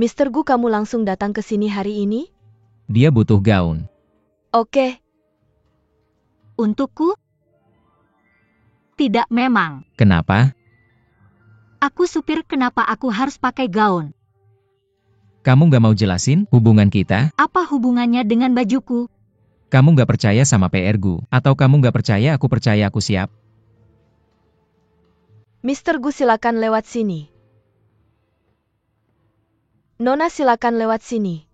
Mister Gu, kamu langsung datang ke sini hari ini? Dia butuh gaun. Oke. Untukku? Tidak memang. Kenapa? Aku supir, kenapa aku harus pakai gaun? Kamu gak mau jelasin hubungan kita? Apa hubungannya dengan bajuku? Kamu gak percaya sama PR Gu? Atau kamu gak percaya aku siap? Mister Gu, silakan lewat sini. Nona, silakan lewat sini.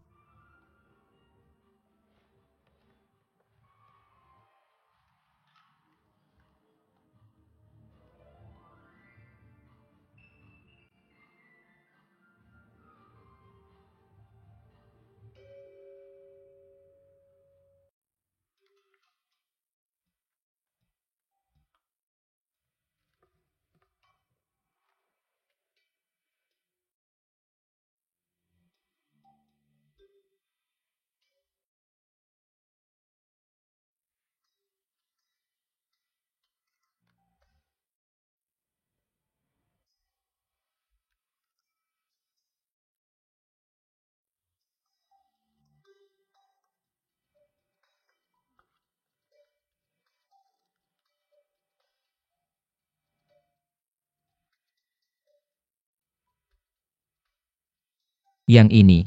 Yang ini.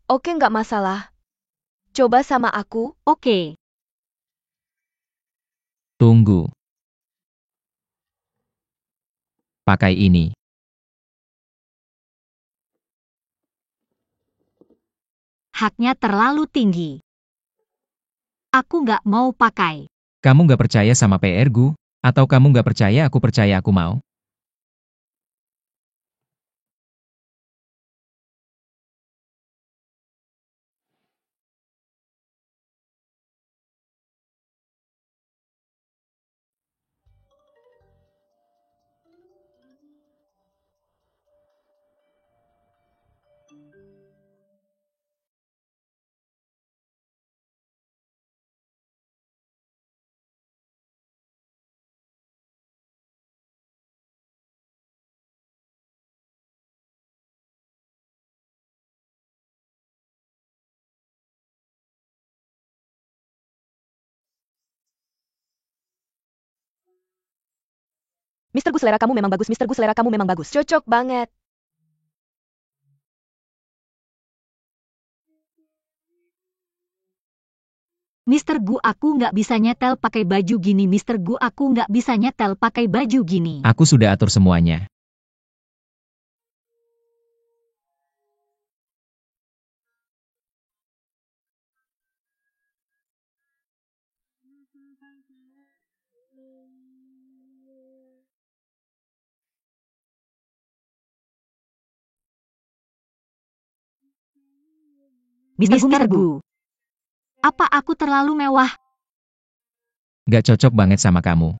Oke, nggak masalah. Coba sama aku. Oke. Tunggu. Pakai ini. Haknya terlalu tinggi. Aku nggak mau pakai. Kamu gak percaya sama PR Gu? Atau kamu gak percaya aku mau? Mister Gu, selera kamu memang bagus. Mister Gu, selera kamu memang bagus. Cocok banget. Mister Gu, aku nggak bisa nyetel pakai baju gini. Mister Gu, aku nggak bisa nyetel pakai baju gini. Aku sudah atur semuanya. Mister Gu, apa aku terlalu mewah? Gak cocok banget sama kamu.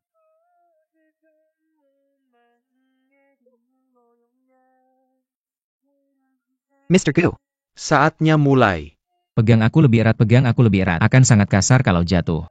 Mr. Gu, saatnya mulai. Pegang aku lebih erat. Akan sangat kasar kalau jatuh.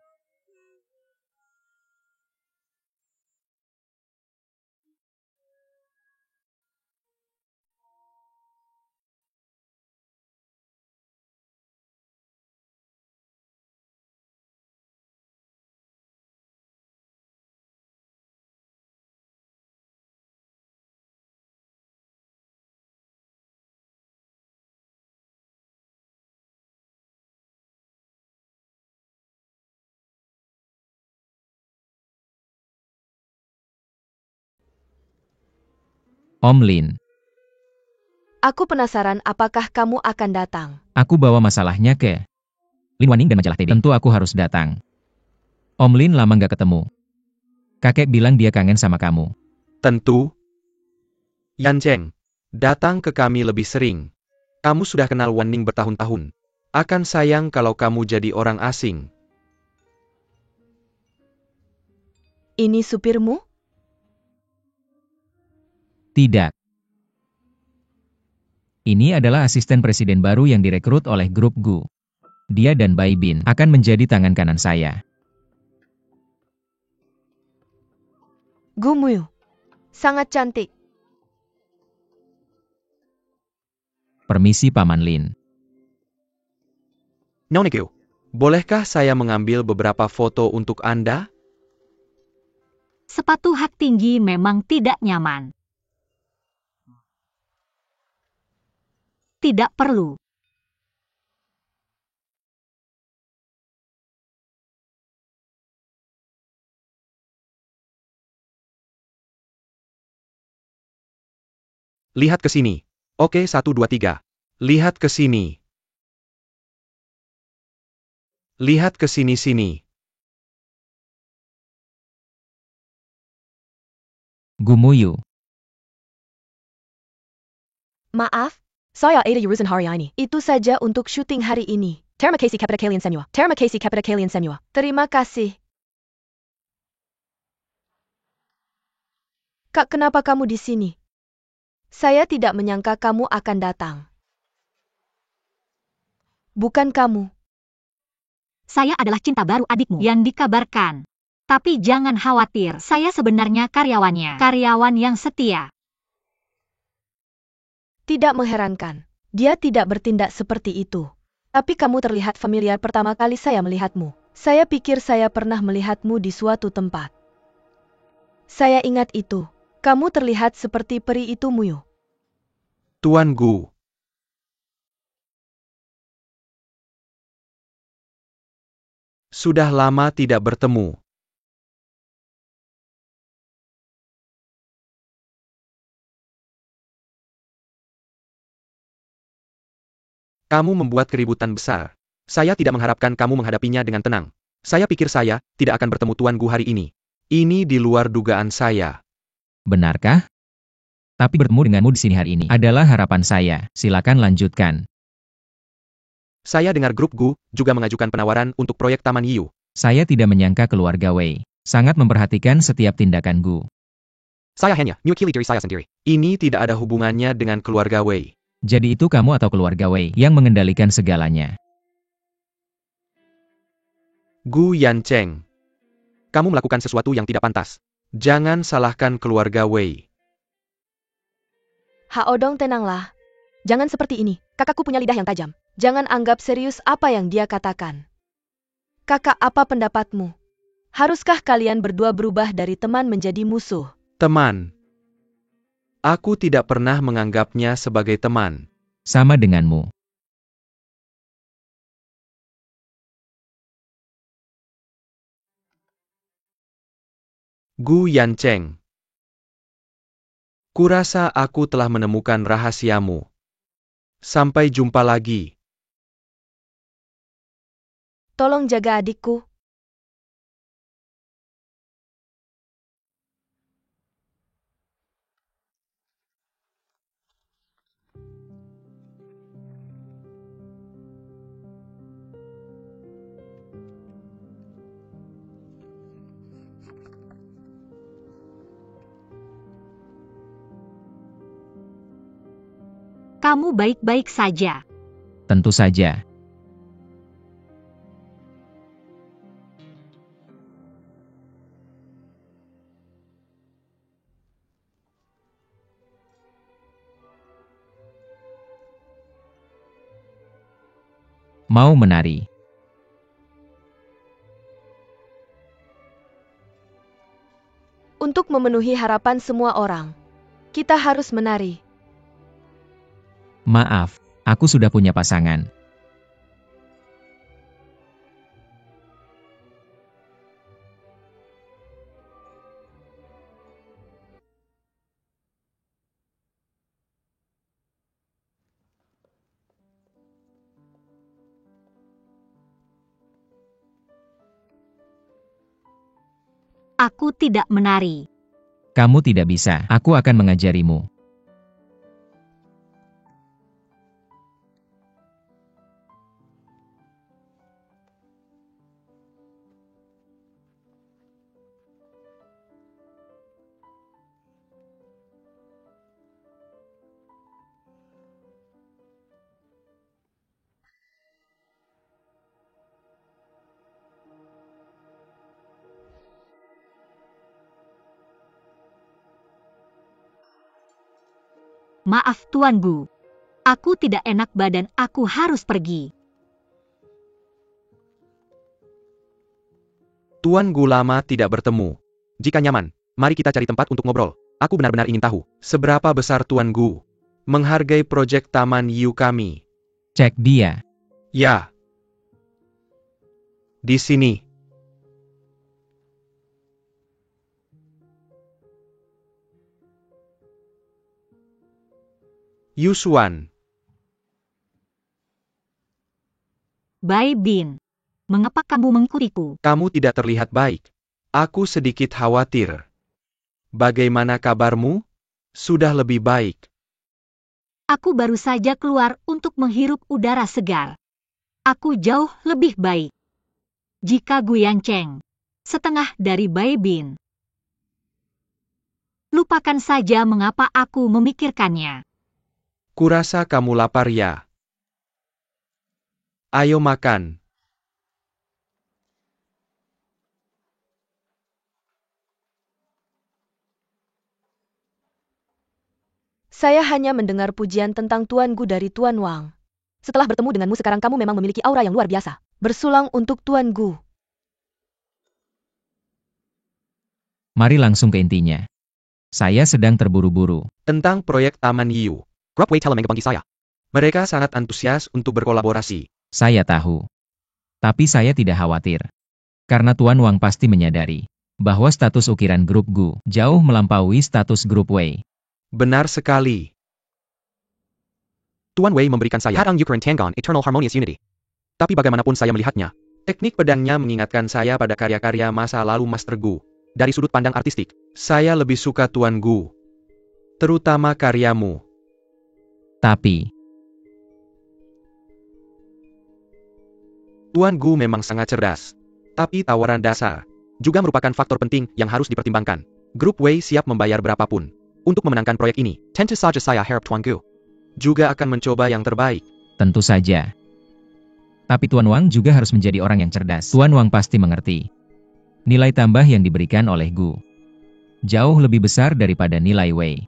Om Lin, Aku penasaran apakah kamu akan datang. aku bawa masalahnya ke Lin Waning dan majalah TD. Tentu aku harus datang. Om Lin lama gak ketemu. Kakek bilang dia kangen sama kamu. Tentu. Yan Zheng, datang ke kami lebih sering. Kamu sudah kenal Wan Ning bertahun-tahun. Akan sayang kalau kamu jadi orang asing. Ini supirmu? Tidak. Ini adalah asisten presiden baru yang direkrut oleh grup Gu. Dia dan Bai Bin akan menjadi tangan kanan saya. Gu Muyu. Sangat cantik. Permisi Paman Lin. Nona Qiu, bolehkah saya mengambil beberapa foto untuk Anda? Sepatu hak tinggi memang tidak nyaman. Tidak perlu. Lihat ke sini. Oke, 1, 2, 3. Lihat ke sini. Lihat ke sini-sini. Gumuyu. Maaf, saya ada urusan hari ini. Itu saja untuk syuting hari ini. Terima kasih kepada kalian semua. Terima kasih kepada kalian semua. Terima kasih. Kak, kenapa kamu di sini? Saya tidak menyangka kamu akan datang. Bukan kamu. Saya adalah cinta baru adikmu yang dikabarkan. Tapi jangan khawatir, saya sebenarnya karyawannya. Karyawan yang setia. Tidak mengherankan. Dia tidak bertindak seperti itu. Tapi kamu terlihat familiar pertama kali saya melihatmu. Saya pikir saya pernah melihatmu di suatu tempat. Saya ingat itu. Kamu terlihat seperti peri itu, Muyo. Tuan Gu. Sudah lama tidak bertemu. Kamu membuat keributan besar. Saya tidak mengharapkan kamu menghadapinya dengan tenang. Saya pikir saya tidak akan bertemu Tuan Gu hari ini. Ini di luar dugaan saya. Benarkah? Tapi bertemu denganmu di sini hari ini adalah harapan saya. Silakan lanjutkan. Saya dengar grup Gu juga mengajukan penawaran untuk proyek Taman Yiu. Saya tidak menyangka keluarga Wei sangat memperhatikan setiap tindakan Gu. Saya hanya mewakili diri saya sendiri. Ini tidak ada hubungannya dengan keluarga Wei. Jadi itu kamu atau keluarga Wei yang mengendalikan segalanya. Gu Yancheng. Kamu melakukan sesuatu yang tidak pantas. Jangan salahkan keluarga Wei. Haodong, tenanglah. Jangan seperti ini. Kakakku punya lidah yang tajam. Jangan anggap serius apa yang dia katakan. Kakak, apa pendapatmu? Haruskah kalian berdua berubah dari teman menjadi musuh? Teman. Aku tidak pernah menganggapnya sebagai teman. Sama denganmu. Gu Yancheng. Kurasa aku telah menemukan rahasiamu. Sampai jumpa lagi. Tolong jaga adikku. Kamu baik-baik saja. Tentu saja. Mau menari. Untuk memenuhi harapan semua orang, kita harus menari. Maaf, aku sudah punya pasangan. Aku tidak menari. Kamu tidak bisa. Aku akan mengajarimu. Maaf Tuan Gu. Aku tidak enak badan, aku harus pergi. Tuan Gu lama tidak bertemu. Jika nyaman, mari kita cari tempat untuk ngobrol. Aku benar-benar ingin tahu, seberapa besar Tuan Gu menghargai proyek Taman Yu kami. Cek dia. Ya. Di sini. Yusuan. Bai Bin, mengapa kamu mengikutiku? Kamu tidak terlihat baik. Aku sedikit khawatir. Bagaimana kabarmu? Sudah lebih baik. Aku baru saja keluar untuk menghirup udara segar. Aku jauh lebih baik. Jika Guyan Cheng, setengah dari Bai Bin. Lupakan saja mengapa aku memikirkannya. Kurasa kamu lapar ya. Ayo makan. Saya hanya mendengar pujian tentang Tuan Gu dari Tuan Wang. Setelah bertemu denganmu sekarang kamu memang memiliki aura yang luar biasa. Bersulang untuk Tuan Gu. Mari langsung ke intinya. Saya sedang terburu-buru. Tentang proyek Taman Yu. Grup Wei Telemeng kepanggil saya. Mereka sangat antusias untuk berkolaborasi. Saya tahu. Tapi saya tidak khawatir. Karena Tuan Wang pasti menyadari bahwa status ukiran grup Gu jauh melampaui status grup Wei. Benar sekali. Tuan Wei memberikan saya Hadang Yukurin Tianggon Eternal Harmonious Unity. Tapi bagaimanapun saya melihatnya, teknik pedangnya mengingatkan saya pada karya-karya masa lalu Master Gu. Dari sudut pandang artistik, saya lebih suka Tuan Gu. Terutama karyamu. Tapi, Tuan Gu memang sangat cerdas. Tapi tawaran dasar juga merupakan faktor penting yang harus dipertimbangkan. Grup Wei siap membayar berapapun untuk memenangkan proyek ini. Tentu saja saya harap Tuan Gu juga akan mencoba yang terbaik. tentu saja. Tapi Tuan Wang juga harus menjadi orang yang cerdas. Tuan Wang pasti mengerti. Nilai tambah yang diberikan oleh Gu jauh lebih besar daripada nilai Wei.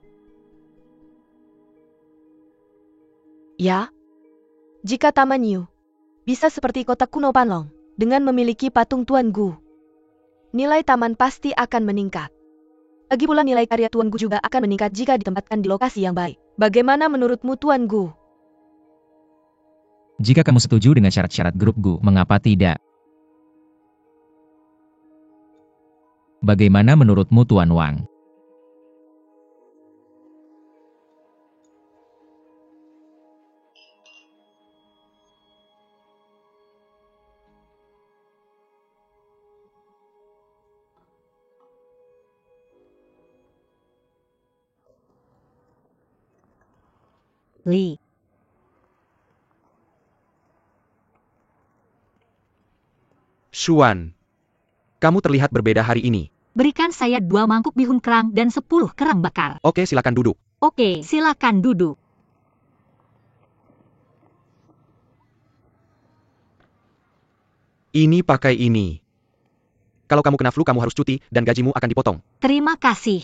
Ya. Jika Taman Yu bisa seperti kota kuno Panlong, dengan memiliki patung Tuan Gu, nilai taman pasti akan meningkat. Lagi pula nilai karya Tuan Gu juga akan meningkat jika ditempatkan di lokasi yang baik. Bagaimana menurutmu Tuan Gu? Jika kamu setuju dengan syarat-syarat grup Gu, mengapa tidak? Bagaimana menurutmu Tuan Wang? Li, Xuan, kamu terlihat berbeda hari ini. berikan saya 2 mangkuk bihun kerang dan 10 kerang bakar. Oke, silakan duduk. Oke, silakan duduk. Ini pakai ini. Kalau kamu kena flu kamu harus cuti dan gajimu akan dipotong. Terima kasih.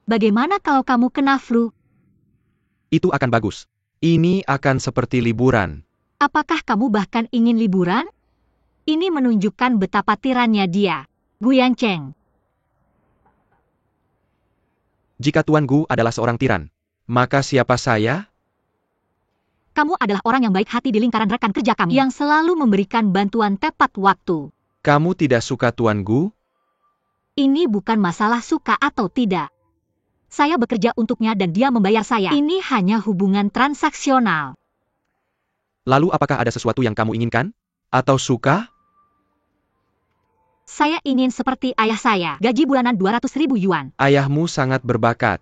Bagaimana kalau kamu kena flu? Itu akan bagus. Ini akan seperti liburan. Apakah kamu bahkan ingin liburan? Ini menunjukkan betapa tirannya dia. Guyan Cheng. Jika Tuan Gu adalah seorang tiran, maka siapa saya? Kamu adalah orang yang baik hati di lingkaran rekan kerja kami, yang selalu memberikan bantuan tepat waktu. Kamu tidak suka Tuan Gu? Ini bukan masalah suka atau tidak. Saya bekerja untuknya dan dia membayar saya. Ini hanya hubungan transaksional. Lalu apakah ada sesuatu yang kamu inginkan? Atau suka? Saya ingin seperti ayah saya, gaji bulanan 200.000 yuan. Ayahmu sangat berbakat.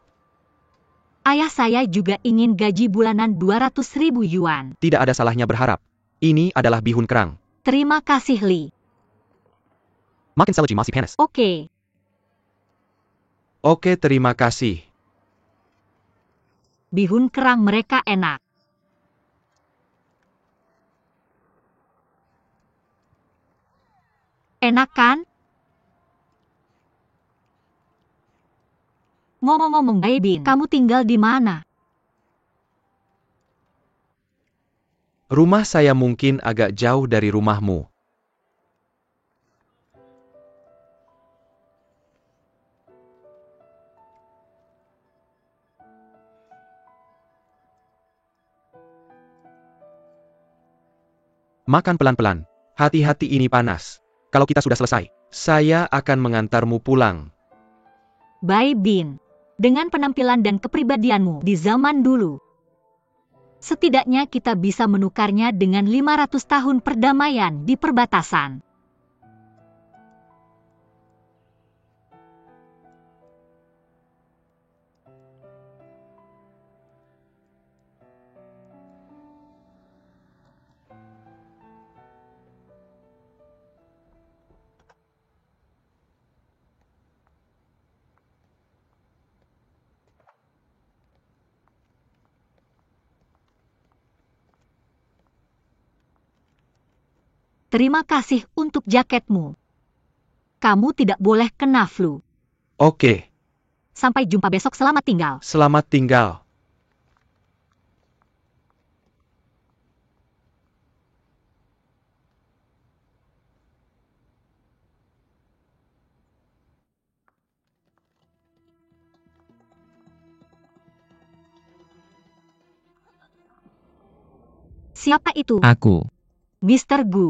Ayah saya juga ingin gaji bulanan 200.000 yuan. Tidak ada salahnya berharap. Ini adalah bihun kerang. Terima kasih, Li. Makin salji masih panas. Oke. Oke, terima kasih. Bihun kerang mereka enak. Enak kan? Ngomong-ngomong, Baby, kamu tinggal di mana? Rumah saya mungkin agak jauh dari rumahmu. Makan pelan-pelan. Hati-hati ini panas. Kalau kita sudah selesai, saya akan mengantarmu pulang. Bai Bin, dengan penampilan dan kepribadianmu di zaman dulu, setidaknya kita bisa menukarnya dengan 500 tahun perdamaian di perbatasan. Terima kasih untuk jaketmu. Kamu tidak boleh kena flu. Oke, Sampai jumpa besok, selamat tinggal. selamat tinggal. Siapa itu? Aku. Mr. Gu.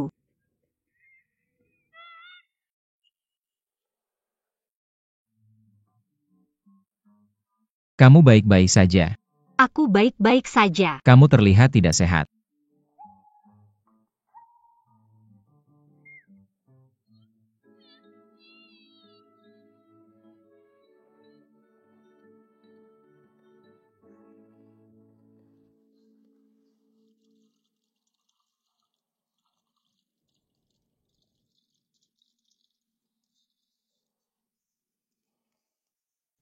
Kamu baik-baik saja. Aku baik-baik saja. Kamu terlihat tidak sehat.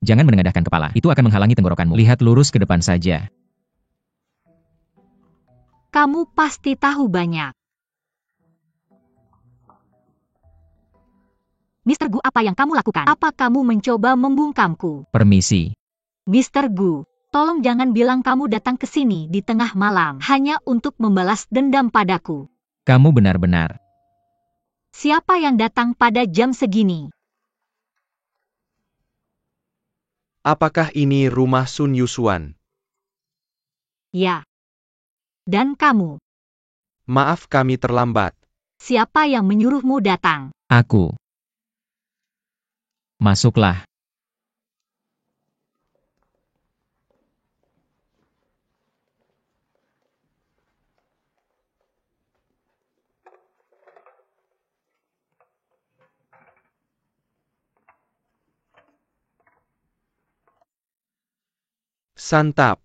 Jangan menengadahkan kepala, itu akan menghalangi tenggorokanmu. Lihat lurus ke depan saja. Kamu pasti tahu banyak. Mr. Gu, apa yang kamu lakukan? Apa kamu mencoba membungkamku? Permisi. Mr. Gu, tolong jangan bilang kamu datang ke sini di tengah malam hanya untuk membalas dendam padaku. Kamu benar-benar. Siapa yang datang pada jam segini? Apakah ini rumah Sun Yusuan? Ya. Dan kamu, Maaf kami terlambat. siapa yang menyuruhmu datang? Aku. Masuklah. Santap.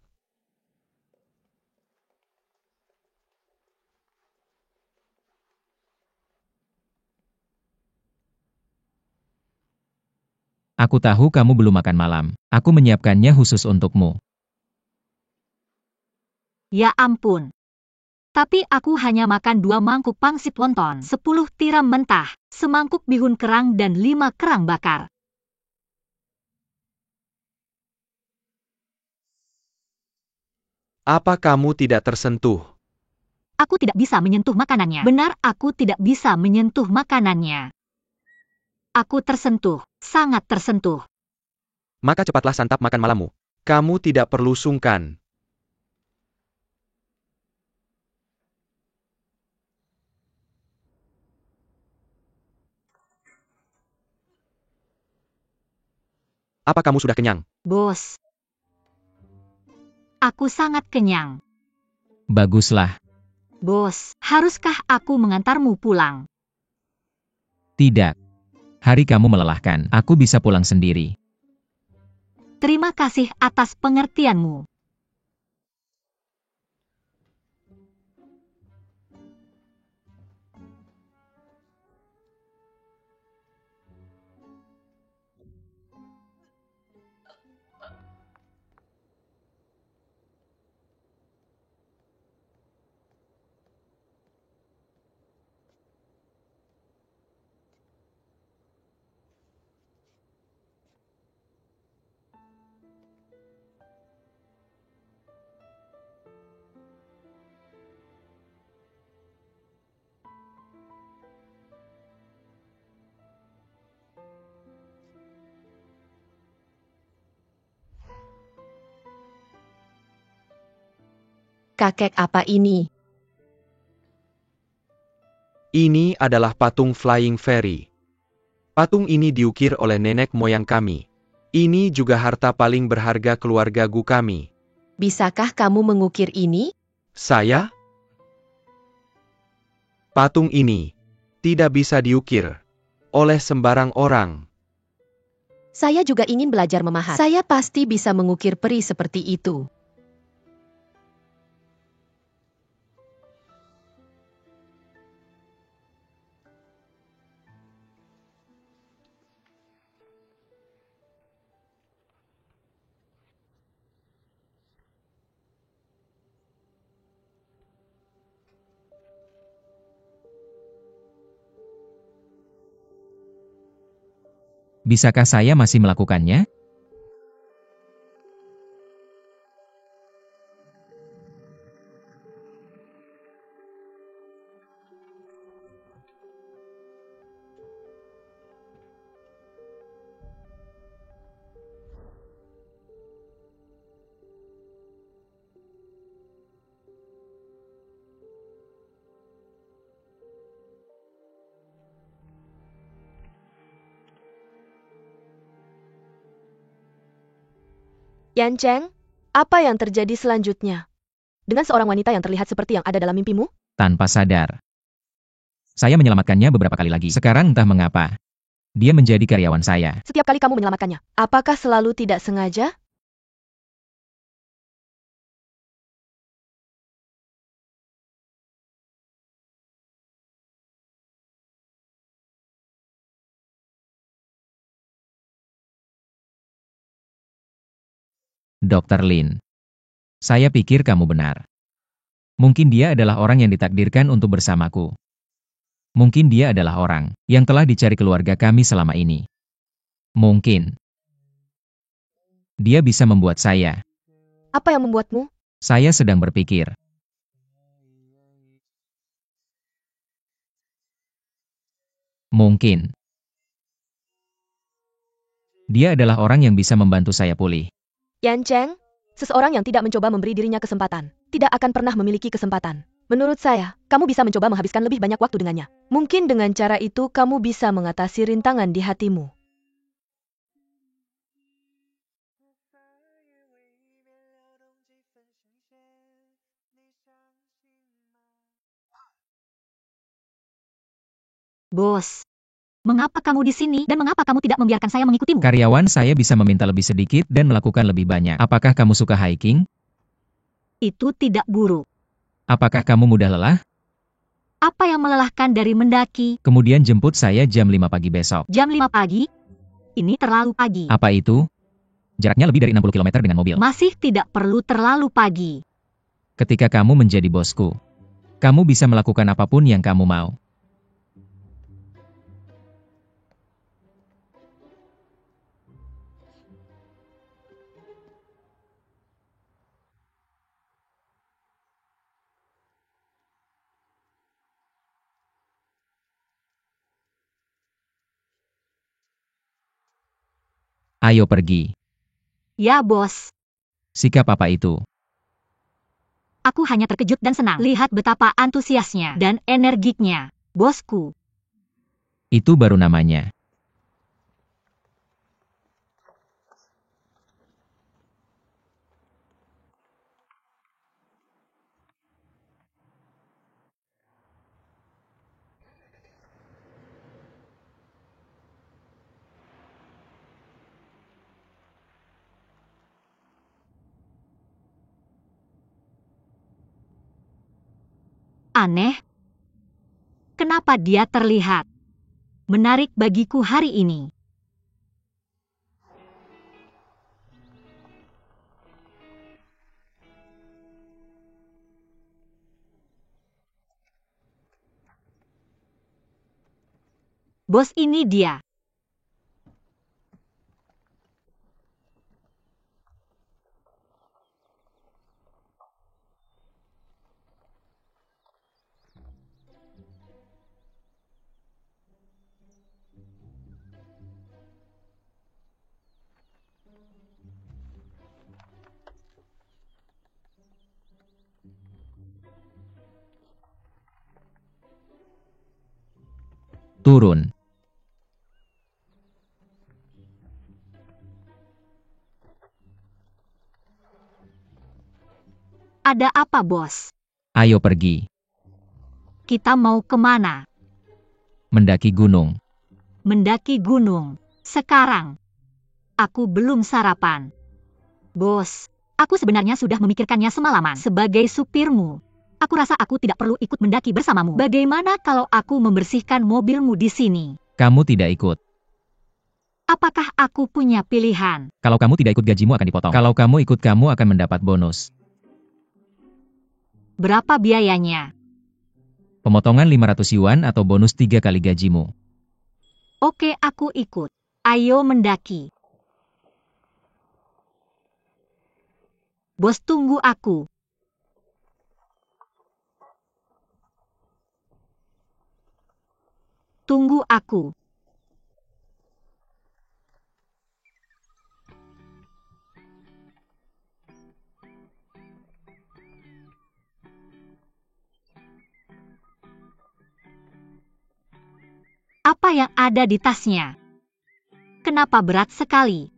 Aku tahu kamu belum makan malam. Aku menyiapkannya khusus untukmu. Ya ampun. Tapi aku hanya makan 2 mangkuk pangsit wonton, 10 tiram mentah, semangkuk bihun kerang dan 5 kerang bakar. Apa kamu tidak tersentuh? Aku tidak bisa menyentuh makanannya. Benar, aku tidak bisa menyentuh makanannya. Aku tersentuh, sangat tersentuh. Maka cepatlah santap makan malammu. Kamu tidak perlu sungkan. Apa kamu sudah kenyang? Bos. Aku sangat kenyang. Baguslah. Bos, haruskah aku mengantarmu pulang? Tidak. Hari kamu melelahkan. Aku bisa pulang sendiri. Terima kasih atas pengertianmu. Kakek apa ini? Ini adalah patung Flying Fairy. Patung ini diukir oleh nenek moyang kami. Ini juga harta paling berharga keluarga Gu kami. Bisakah kamu mengukir ini? Saya? Patung ini tidak bisa diukir oleh sembarang orang. Saya juga ingin belajar memahat. Saya pasti bisa mengukir peri seperti itu. Bisakah saya masih melakukannya? Yan Cheng, apa yang terjadi selanjutnya? Dengan seorang wanita yang terlihat seperti yang ada dalam mimpimu? Tanpa sadar. Saya menyelamatkannya beberapa kali lagi. Sekarang entah mengapa. Dia menjadi karyawan saya. Setiap kali kamu menyelamatkannya, apakah selalu tidak sengaja? Dr. Lin. Saya pikir kamu benar. Mungkin dia adalah orang yang ditakdirkan untuk bersamaku. Mungkin dia adalah orang yang telah dicari keluarga kami selama ini. Mungkin dia bisa membuat saya. Apa yang membuatmu? Saya sedang berpikir. Mungkin dia adalah orang yang bisa membantu saya pulih. Yan Cheng, seseorang yang tidak mencoba memberi dirinya kesempatan, tidak akan pernah memiliki kesempatan. Menurut saya, kamu bisa mencoba menghabiskan lebih banyak waktu dengannya. Mungkin dengan cara itu kamu bisa mengatasi rintangan di hatimu. Bos, mengapa kamu di sini dan mengapa kamu tidak membiarkan saya mengikutimu? Karyawan saya bisa meminta lebih sedikit dan melakukan lebih banyak. Apakah kamu suka hiking? Itu tidak buruk. Apakah kamu mudah lelah? Apa yang melelahkan dari mendaki? Kemudian jemput saya jam 5 pagi besok. Jam 5 pagi? Ini terlalu pagi. Apa itu? Jaraknya lebih dari 60 km dengan mobil. Masih tidak perlu terlalu pagi. Ketika kamu menjadi bosku, kamu bisa melakukan apapun yang kamu mau. Ayo pergi. Ya, bos. Sikap apa itu? Aku hanya terkejut dan senang. Lihat betapa antusiasnya dan energiknya, bosku. Itu baru namanya. Aneh. Kenapa dia terlihat menarik bagiku hari ini? Bos, ini dia. Turun. Ada apa, bos? Ayo pergi. Kita mau kemana? Mendaki gunung. Mendaki gunung. Sekarang. Aku belum sarapan. Bos, aku sebenarnya sudah memikirkannya semalaman. Sebagai supirmu, aku rasa aku tidak perlu ikut mendaki bersamamu. Bagaimana kalau aku membersihkan mobilmu di sini? Kamu tidak ikut. Apakah aku punya pilihan? Kalau kamu tidak ikut, gajimu akan dipotong. Kalau kamu ikut, kamu akan mendapat bonus. Berapa biayanya? Pemotongan 500 yuan atau bonus 3 kali gajimu. Oke, aku ikut. Ayo mendaki. Bos, tunggu aku. Tunggu aku. Apa yang ada di tasnya? Kenapa berat sekali?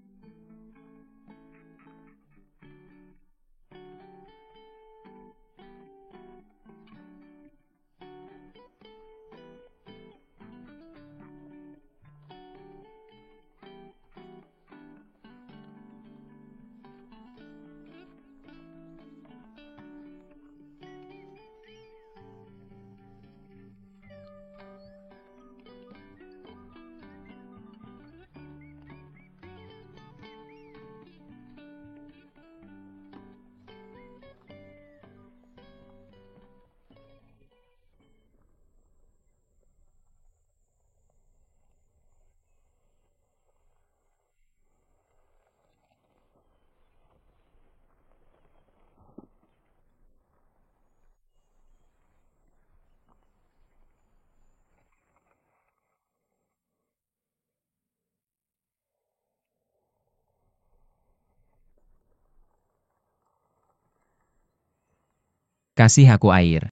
Kasih aku air.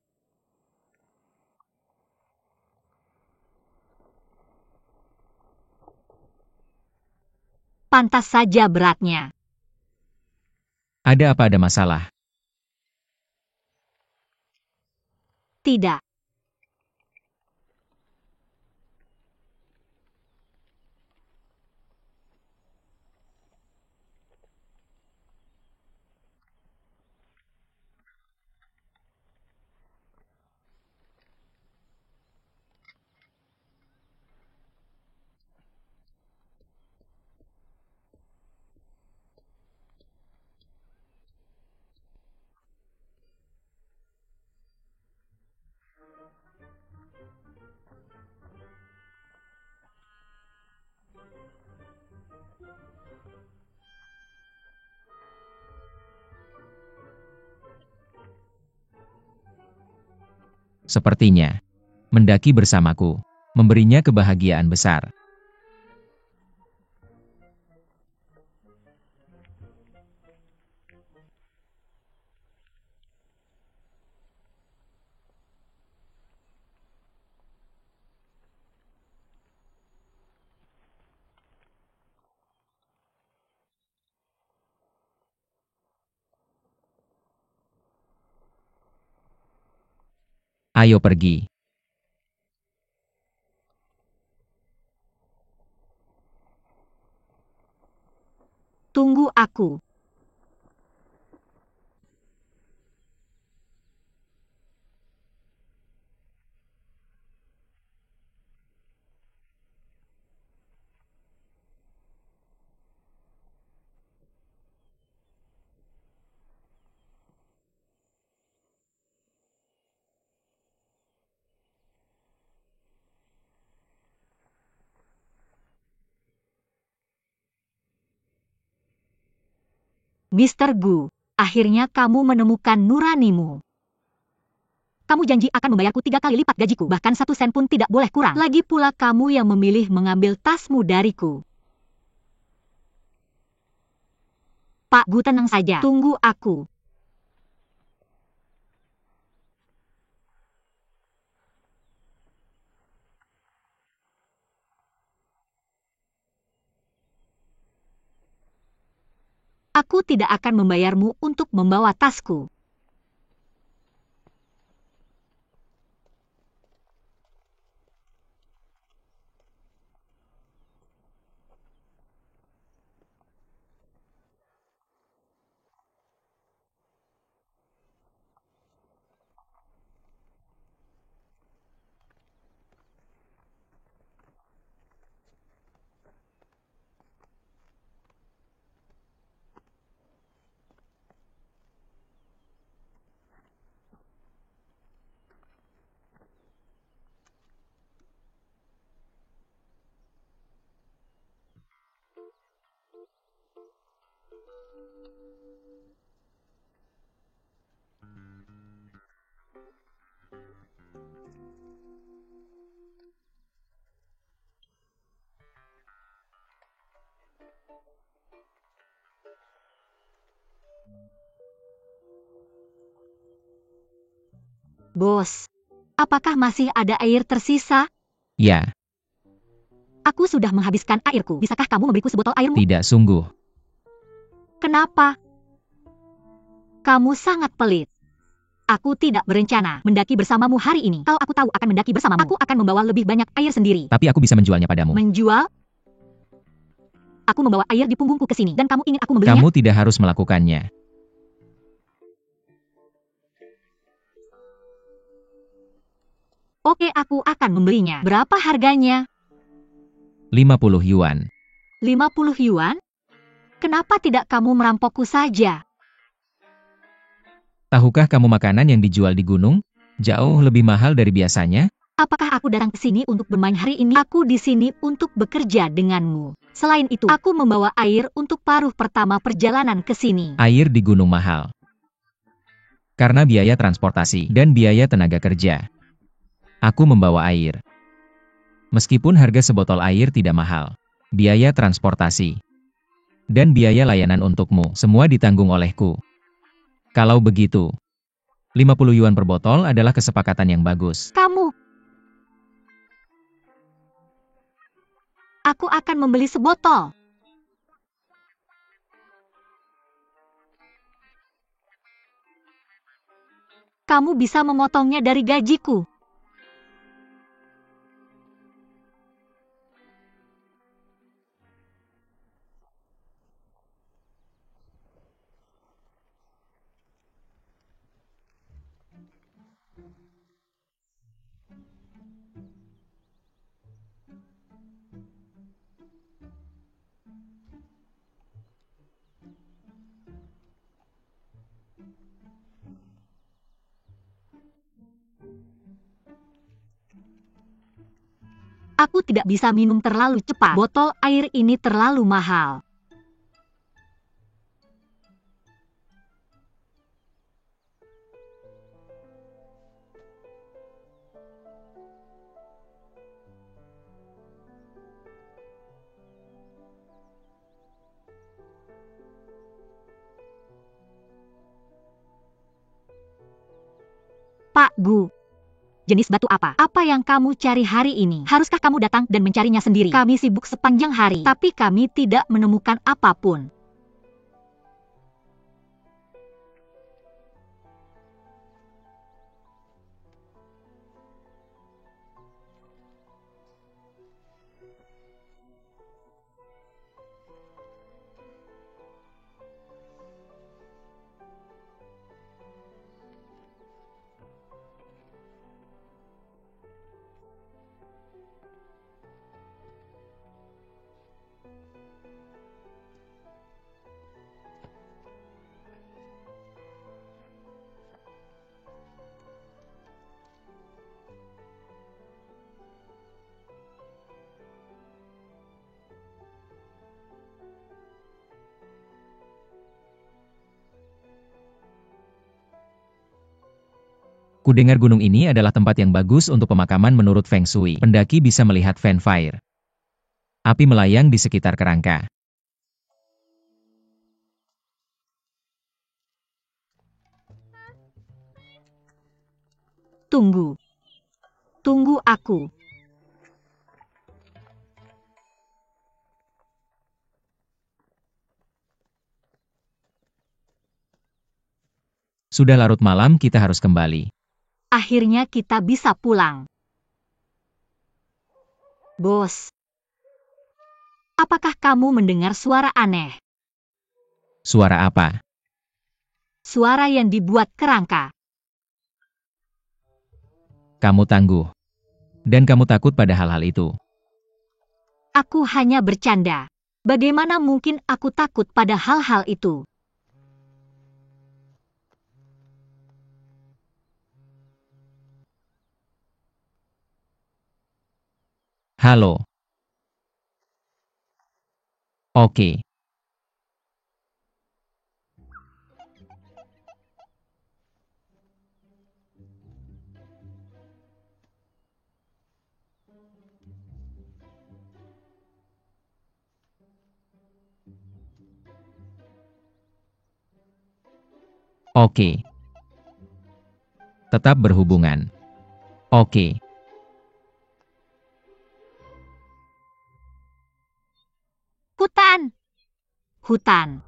Pantas saja beratnya. Ada apa, ada masalah? Tidak. Sepertinya, mendaki bersamaku, memberinya kebahagiaan besar. Ayo pergi. Tunggu aku. Mr. Gu, akhirnya kamu menemukan nuranimu. Kamu janji akan membayarku 3 kali lipat gajiku, bahkan 1 sen pun tidak boleh kurang. Lagi pula kamu yang memilih mengambil tasmu dariku. Pak Gu, tenang saja. Tunggu aku. Aku tidak akan membayarmu untuk membawa tasku. Bos, apakah masih ada air tersisa? Ya, Aku sudah menghabiskan airku. Bisakah kamu memberiku sebotol airmu? tidak sungguh. Kenapa? Kamu sangat pelit. Aku tidak berencana mendaki bersamamu hari ini. Kalau aku tahu akan mendaki bersamamu, aku akan membawa lebih banyak air sendiri. Tapi aku bisa menjualnya padamu. Menjual? Aku membawa air di punggungku ke sini, dan kamu ingin aku membelinya? Kamu tidak harus melakukannya. Oke, aku akan membelinya. Berapa harganya? 50 yuan. 50 yuan? Kenapa tidak kamu merampokku saja? Tahukah kamu makanan yang dijual di gunung? Jauh lebih mahal dari biasanya? Apakah aku datang ke sini untuk bermain hari ini? Aku di sini untuk bekerja denganmu. Selain itu, aku membawa air untuk paruh pertama perjalanan ke sini. Air di gunung mahal. Karena biaya transportasi dan biaya tenaga kerja. Aku membawa air. Meskipun harga sebotol air tidak mahal, biaya transportasi dan biaya layanan untukmu semua ditanggung olehku. Kalau begitu, 50 yuan per botol adalah kesepakatan yang bagus. Aku akan membeli sebotol. Kamu bisa memotongnya dari gajiku. Aku tidak bisa minum terlalu cepat. Botol air ini terlalu mahal. Pak Gu, jenis batu apa? Apa yang kamu cari hari ini? Haruskah kamu datang dan mencarinya sendiri? Kami sibuk sepanjang hari, tapi kami tidak menemukan apapun. Kudengar gunung ini adalah tempat yang bagus untuk pemakaman menurut Feng Shui. Pendaki bisa melihat fan fire. Api melayang di sekitar kerangka. Tunggu. Tunggu aku. Sudah larut malam, kita harus kembali. Akhirnya kita bisa pulang. Bos, apakah kamu mendengar suara aneh? Suara apa? Suara yang dibuat kerangka. Kamu tangguh. Dan kamu takut pada hal-hal itu. Aku hanya bercanda. Bagaimana mungkin aku takut pada hal-hal itu? Halo. Oke. Oke. Tetap berhubungan. Oke. Hutan. Hutan.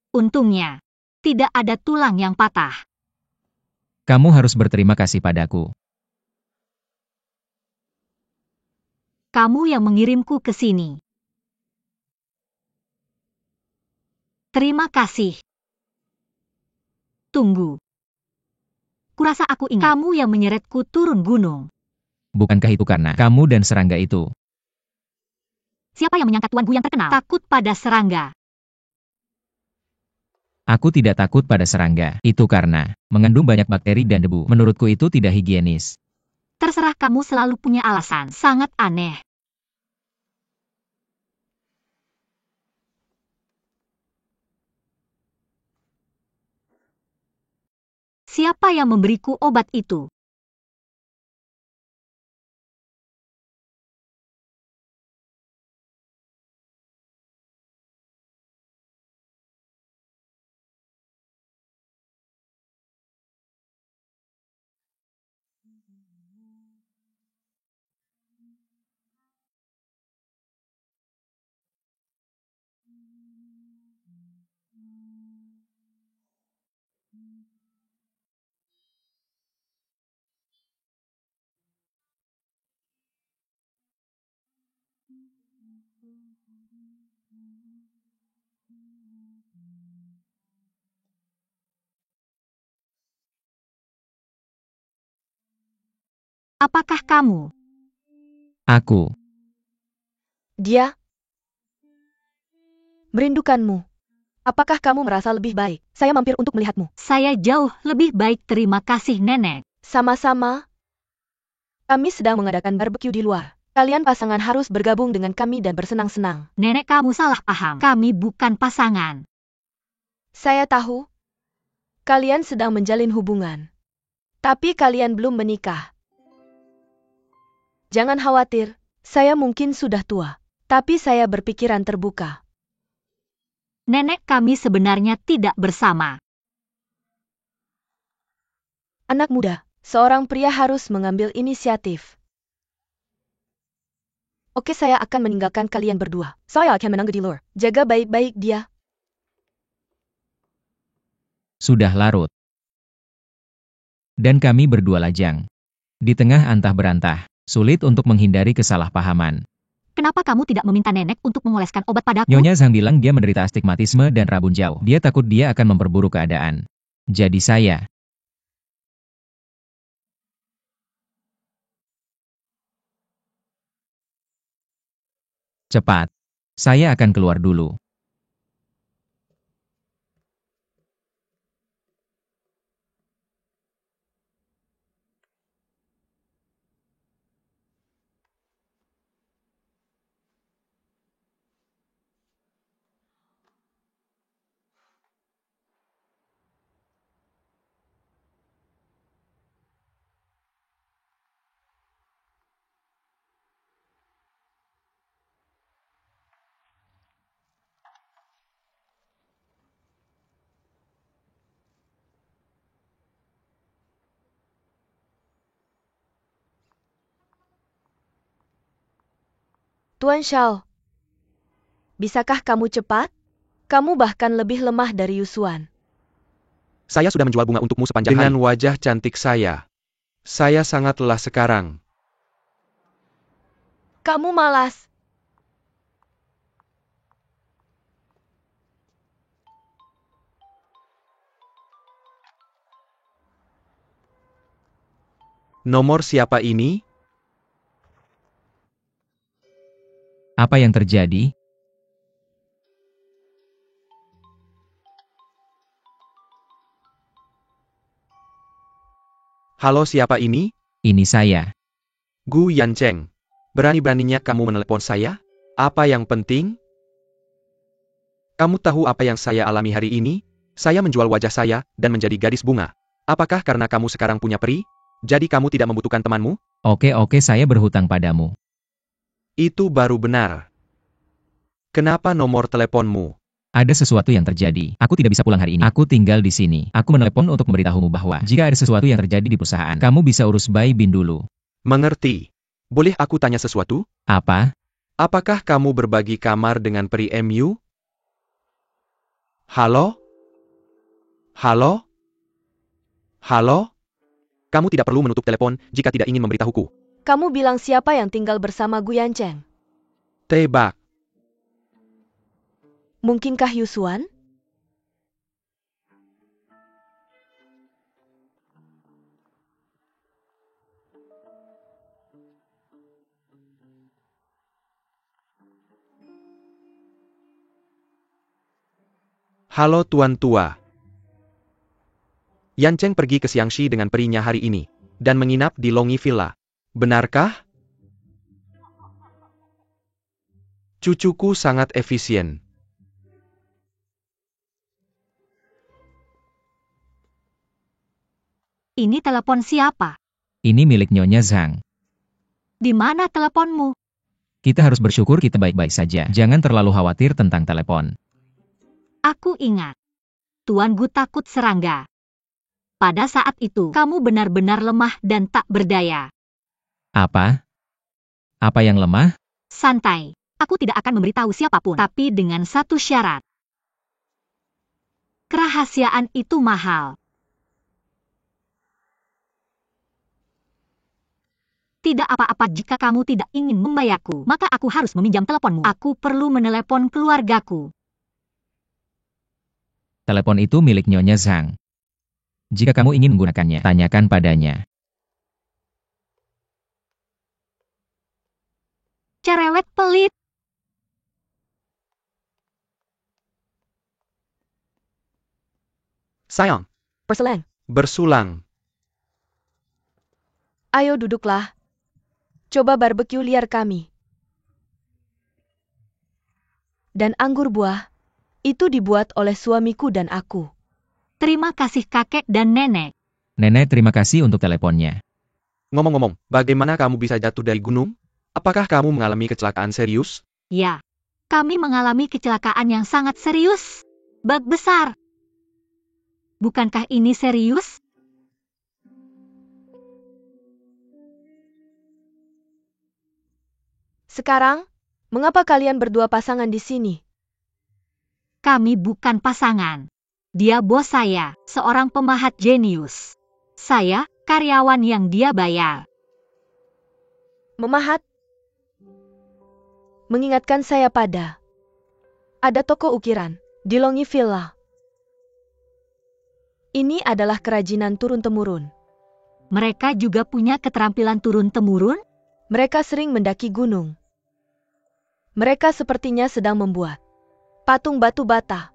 Untungnya, tidak ada tulang yang patah. Kamu harus berterima kasih padaku. Kamu yang mengirimku ke sini. Terima kasih. Tunggu. Kurasa aku ingat. Kamu yang menyeretku turun gunung. Bukankah itu karena kamu dan serangga itu? Siapa yang menyangka tuanku yang terkenal takut pada serangga? Aku tidak takut pada serangga. Itu karena mengandung banyak bakteri dan debu. Menurutku itu tidak higienis. Terserah, kamu selalu punya alasan. Sangat aneh. Siapa yang memberiku obat itu? Apakah kamu? Aku. Dia merindukanmu. Apakah kamu merasa lebih baik? Saya mampir untuk melihatmu. Saya jauh lebih baik, terima kasih nenek. Sama-sama. Kami sedang mengadakan barbeque di luar. Kalian pasangan harus bergabung dengan kami dan bersenang-senang. Nenek, kamu salah paham. Kami bukan pasangan. Saya tahu. Kalian sedang menjalin hubungan. Tapi kalian belum menikah. Jangan khawatir, saya mungkin sudah tua. Tapi saya berpikiran terbuka. Nenek, kami sebenarnya tidak bersama. Anak muda, seorang pria harus mengambil inisiatif. Oke, saya akan meninggalkan kalian berdua. Saya akan menangga di luar. Jaga baik-baik dia. Sudah larut. Dan kami berdua lajang. Di tengah antah berantah, sulit untuk menghindari kesalahpahaman. Kenapa kamu tidak meminta nenek untuk mengoleskan obat padaku? Nyonya Zhang bilang dia menderita astigmatisme dan rabun jauh. Dia takut dia akan memperburuk keadaan. Jadi saya. Cepat. Saya akan keluar dulu. Tuan Shao, bisakah kamu cepat? Kamu bahkan lebih lemah dari Yusuan. Saya sudah menjual bunga untukmu sepanjang hari. Dengan wajah cantik saya sangat lelah sekarang. Kamu malas. Nomor siapa ini? Apa yang terjadi? Halo, siapa ini? Ini saya. Gu Yancheng. Berani-beraninya kamu menelepon saya? Apa yang penting? Kamu tahu apa yang saya alami hari ini? Saya menjual wajah saya dan menjadi gadis bunga. Apakah karena kamu sekarang punya peri? Jadi kamu tidak membutuhkan temanmu? Oke, saya berhutang padamu. Itu baru benar. Kenapa nomor teleponmu? Ada sesuatu yang terjadi. Aku tidak bisa pulang hari ini. Aku tinggal di sini. Aku menelepon untuk memberitahumu bahwa jika ada sesuatu yang terjadi di perusahaan, kamu bisa urus Bai Bin dulu. Mengerti. Boleh aku tanya sesuatu? Apa? Apakah kamu berbagi kamar dengan peri MU? Halo? Halo? Halo? Kamu tidak perlu menutup telepon jika tidak ingin memberitahuku. Kamu bilang siapa yang tinggal bersama Gu Yancheng? Tebak. Mungkinkah Yusuan? Halo Tuan Tua. Yancheng pergi ke Xiangxi dengan perinya hari ini, dan menginap di Longi Villa. Benarkah? Cucuku sangat efisien. Ini telepon siapa? Ini milik Nyonya Zhang. Di mana teleponmu? Kita harus bersyukur kita baik-baik saja. Jangan terlalu khawatir tentang telepon. Aku ingat. Tuan Gu takut serangga. Pada saat itu, kamu benar-benar lemah dan tak berdaya. Apa? Apa yang lemah? Santai. Aku tidak akan memberitahu siapapun, tapi dengan satu syarat. Kerahasiaan itu mahal. Tidak apa-apa jika kamu tidak ingin membayarku, maka aku harus meminjam teleponmu. Aku perlu menelepon keluargaku. Telepon itu milik Nyonya Zhang. Jika kamu ingin menggunakannya, tanyakan padanya. Cerewet pelit. Sayang. Perselang. Bersulang. Ayo duduklah. Coba barbeque liar kami. Dan anggur buah. Itu dibuat oleh suamiku dan aku. Terima kasih kakek dan nenek. Nenek, terima kasih untuk teleponnya. Ngomong-ngomong, bagaimana kamu bisa jatuh dari gunung? Apakah kamu mengalami kecelakaan serius? Ya, kami mengalami kecelakaan yang sangat serius. Bug besar. Bukankah ini serius? Sekarang, mengapa kalian berdua pasangan di sini? Kami bukan pasangan. Dia bos saya, seorang pemahat jenius. Saya, karyawan yang dia bayar. Memahat? Mengingatkan saya pada. Ada toko ukiran di Longi Villa. Ini adalah kerajinan turun-temurun. Mereka juga punya keterampilan turun-temurun? Mereka sering mendaki gunung. Mereka sepertinya sedang membuat patung batu bata.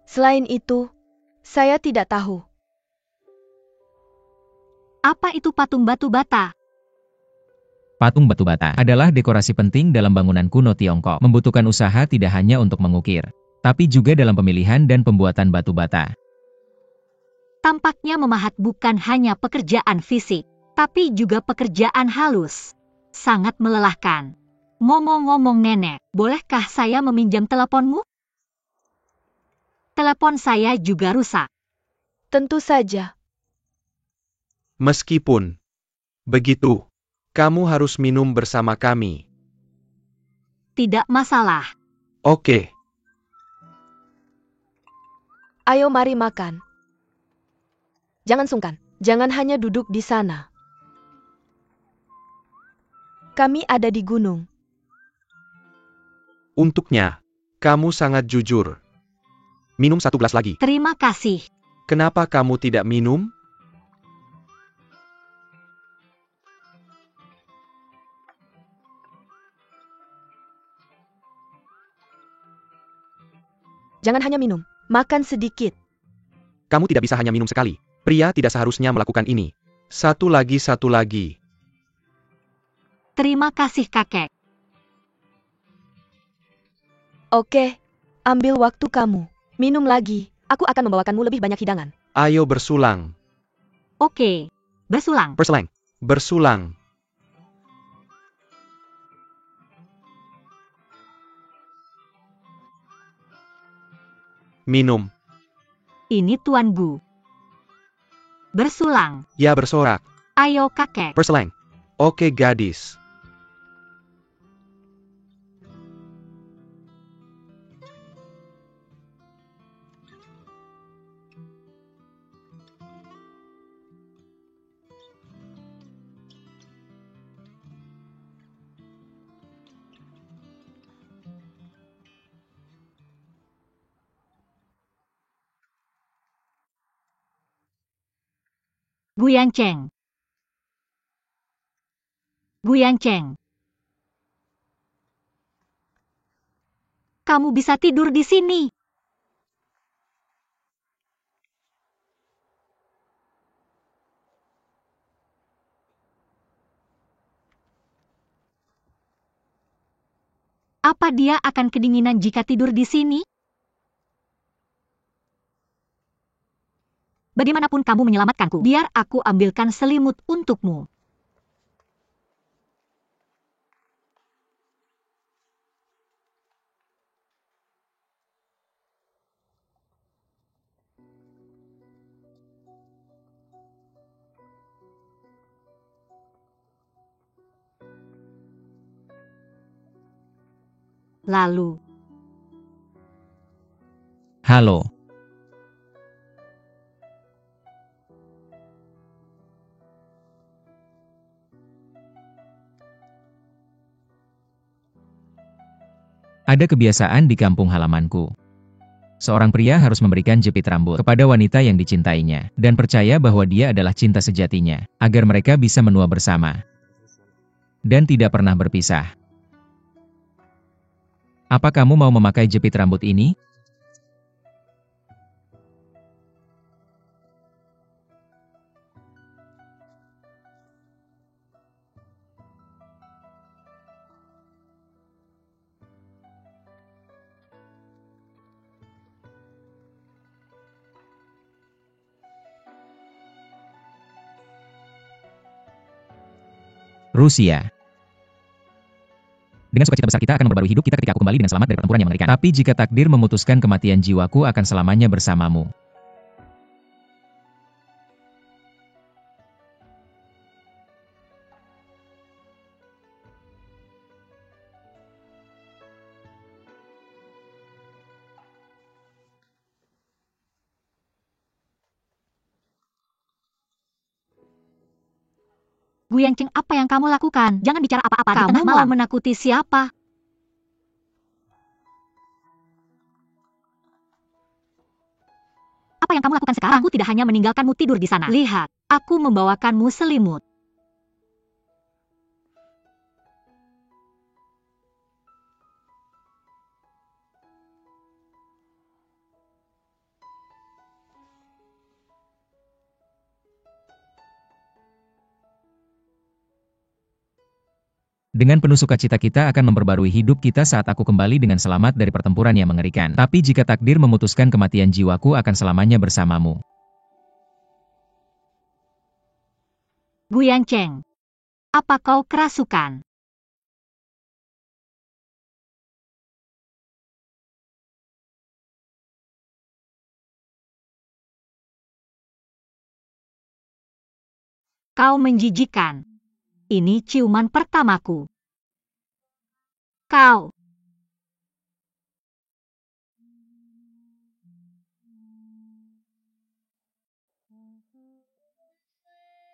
Selain itu, saya tidak tahu. Apa itu patung batu bata? Patung batu bata adalah dekorasi penting dalam bangunan kuno Tiongkok. Membutuhkan usaha tidak hanya untuk mengukir, tapi juga dalam pemilihan dan pembuatan batu bata. Tampaknya memahat bukan hanya pekerjaan fisik, tapi juga pekerjaan halus. Sangat melelahkan. Ngomong-ngomong nenek, bolehkah saya meminjam teleponmu? Telepon saya juga rusak. Tentu saja. Meskipun begitu, Kamu harus minum bersama kami. Tidak masalah. Oke. Ayo mari makan. Jangan sungkan. Jangan hanya duduk di sana. Kami ada di gunung. Untuknya, kamu sangat jujur. Minum 1 gelas lagi. Terima kasih. Kenapa kamu tidak minum? Jangan hanya minum. Makan sedikit. Kamu tidak bisa hanya minum sekali. Pria tidak seharusnya melakukan ini. 1 lagi, 1 lagi. Terima kasih kakek. Oke. Ambil waktu kamu. Minum lagi. Aku akan membawakanmu lebih banyak hidangan. Ayo bersulang. Oke. Bersulang. Berselang. Bersulang. Minum. Ini Tuan Gu. Bersulang. Ya bersorak. Ayo kakek. Berselang. Oke gadis. Guyanceng. Guyanceng. Kamu bisa tidur di sini. Apa dia akan kedinginan jika tidur di sini? Bagaimanapun kamu menyelamatkanku, biar aku ambilkan selimut untukmu. Lalu, Halo. Ada kebiasaan di kampung halamanku. Seorang pria harus memberikan jepit rambut kepada wanita yang dicintainya, dan percaya bahwa dia adalah cinta sejatinya, agar mereka bisa menua bersama, dan tidak pernah berpisah. Apa kamu mau memakai jepit rambut ini? Rusia. Dengan sukacita besar kita akan memperbarui hidup kita ketika aku kembali dengan selamat dari pertempuran yang mengerikan. Tapi jika takdir memutuskan kematian jiwaku akan selamanya bersamamu. Guyanceng, apa yang kamu lakukan? Jangan bicara apa-apa di tengah malam. Kamu mau menakuti siapa? Apa yang kamu lakukan sekarang? Aku tidak hanya meninggalkanmu tidur di sana. Lihat, aku membawakanmu selimut. Dengan penuh sukacita kita akan memperbarui hidup kita saat aku kembali dengan selamat dari pertempuran yang mengerikan. Tapi jika takdir memutuskan kematian jiwaku akan selamanya bersamamu. Guyanceng, apa kau kerasukan? Kau menjijikan. Ini ciuman pertamaku. Kau.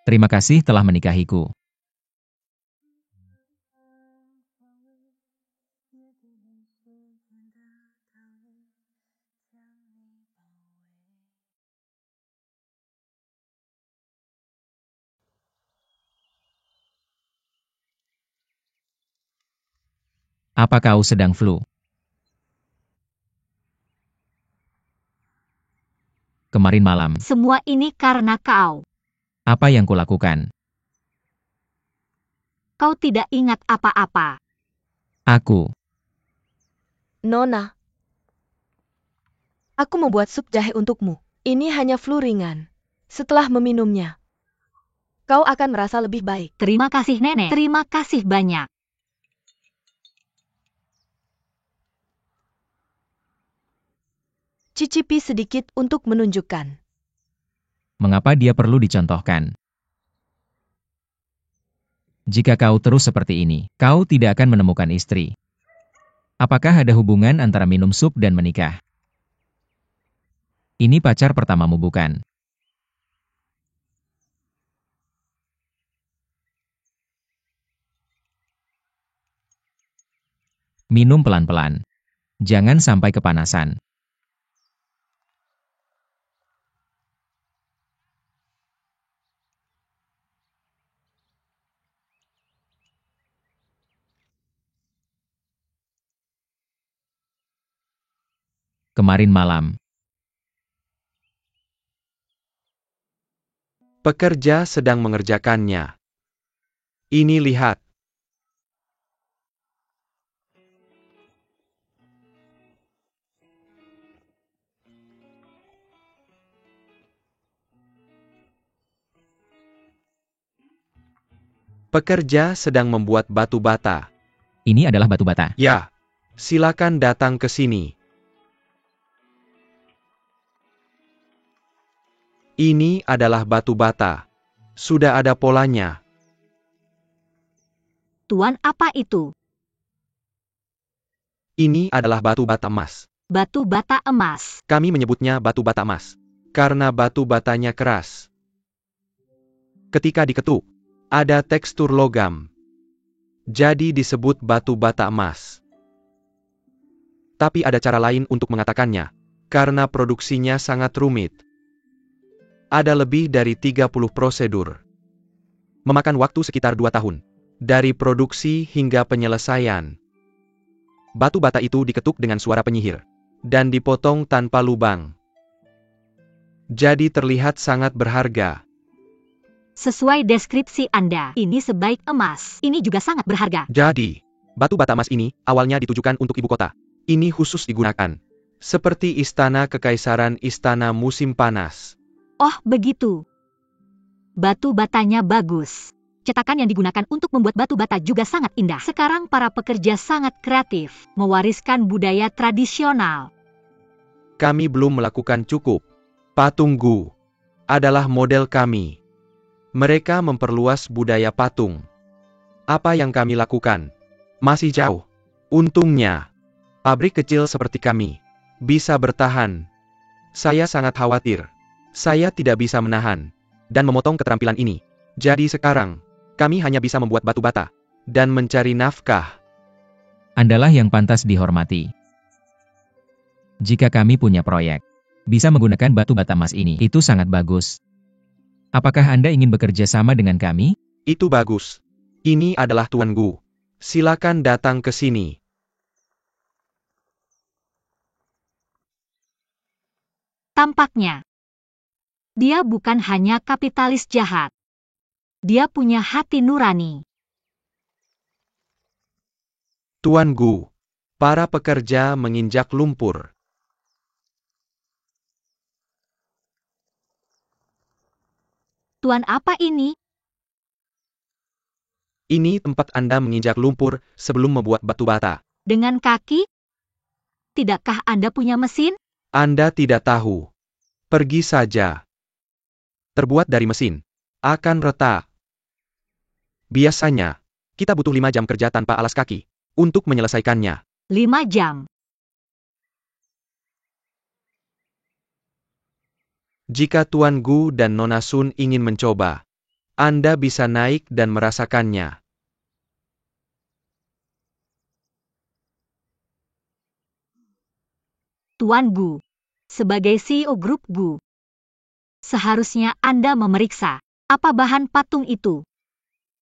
Terima kasih telah menikahiku. Apa kau sedang flu? Kemarin malam, Semua ini karena kau. apa yang kulakukan? Kau tidak ingat apa-apa. Aku, Nona. Aku membuat sup jahe untukmu. Ini hanya flu ringan. Setelah meminumnya, kau akan merasa lebih baik. Terima kasih nenek. Terima kasih banyak. Cicipi sedikit untuk menunjukkan. mengapa dia perlu dicontohkan? Jika kau terus seperti ini, kau tidak akan menemukan istri. Apakah ada hubungan antara minum sup dan menikah? Ini pacar pertamamu bukan? Minum pelan-pelan. Jangan sampai kepanasan. Kemarin malam, Pekerja sedang mengerjakannya. Ini lihat. Pekerja sedang membuat batu bata. ini adalah batu bata. Ya, silakan datang ke sini. Ini adalah batu bata. Sudah ada polanya. Tuan, apa itu? Ini adalah batu bata emas. Batu bata emas. Kami menyebutnya batu bata emas. Karena batu batanya keras. Ketika diketuk, ada tekstur logam. Jadi disebut batu bata emas. Tapi ada cara lain untuk mengatakannya. Karena produksinya sangat rumit. Ada lebih dari 30 prosedur. Memakan waktu sekitar 2 tahun. Dari produksi hingga penyelesaian. Batu bata itu diketuk dengan suara penyihir. Dan dipotong tanpa lubang. Jadi terlihat sangat berharga. Sesuai deskripsi Anda, ini sebaik emas. Ini juga sangat berharga. Jadi, batu bata emas ini awalnya ditujukan untuk ibu kota. Ini khusus digunakan. Seperti istana kekaisaran istana musim panas. Oh, begitu. Batu batanya bagus. Cetakan yang digunakan untuk membuat batu bata juga sangat indah. Sekarang para pekerja sangat kreatif, mewariskan budaya tradisional. Kami belum melakukan cukup. Patung Gu adalah model kami. Mereka memperluas budaya patung. Apa yang kami lakukan? Masih jauh. Untungnya, pabrik kecil seperti kami bisa bertahan. Saya sangat khawatir. Saya tidak bisa menahan dan memotong keterampilan ini. Jadi sekarang, kami hanya bisa membuat batu bata dan mencari nafkah. Andalah yang pantas dihormati. Jika kami punya proyek, bisa menggunakan batu bata emas ini, itu sangat bagus. Apakah Anda ingin bekerja sama dengan kami? Itu bagus. Ini adalah Tuan Gu. Silakan datang ke sini. Tampaknya, dia bukan hanya kapitalis jahat. Dia punya hati nurani. Tuan Gu, para pekerja menginjak lumpur. Tuan, apa ini? Ini tempat Anda menginjak lumpur sebelum membuat batu bata. Dengan kaki? Tidakkah Anda punya mesin? Anda tidak tahu. Pergi saja. Terbuat dari mesin. Akan retak. Biasanya, kita butuh 5 jam kerja tanpa alas kaki untuk menyelesaikannya. 5 jam. Jika Tuan Gu dan Nona Sun ingin mencoba, Anda bisa naik dan merasakannya. Tuan Gu, sebagai CEO grup Gu, seharusnya Anda memeriksa apa bahan patung itu.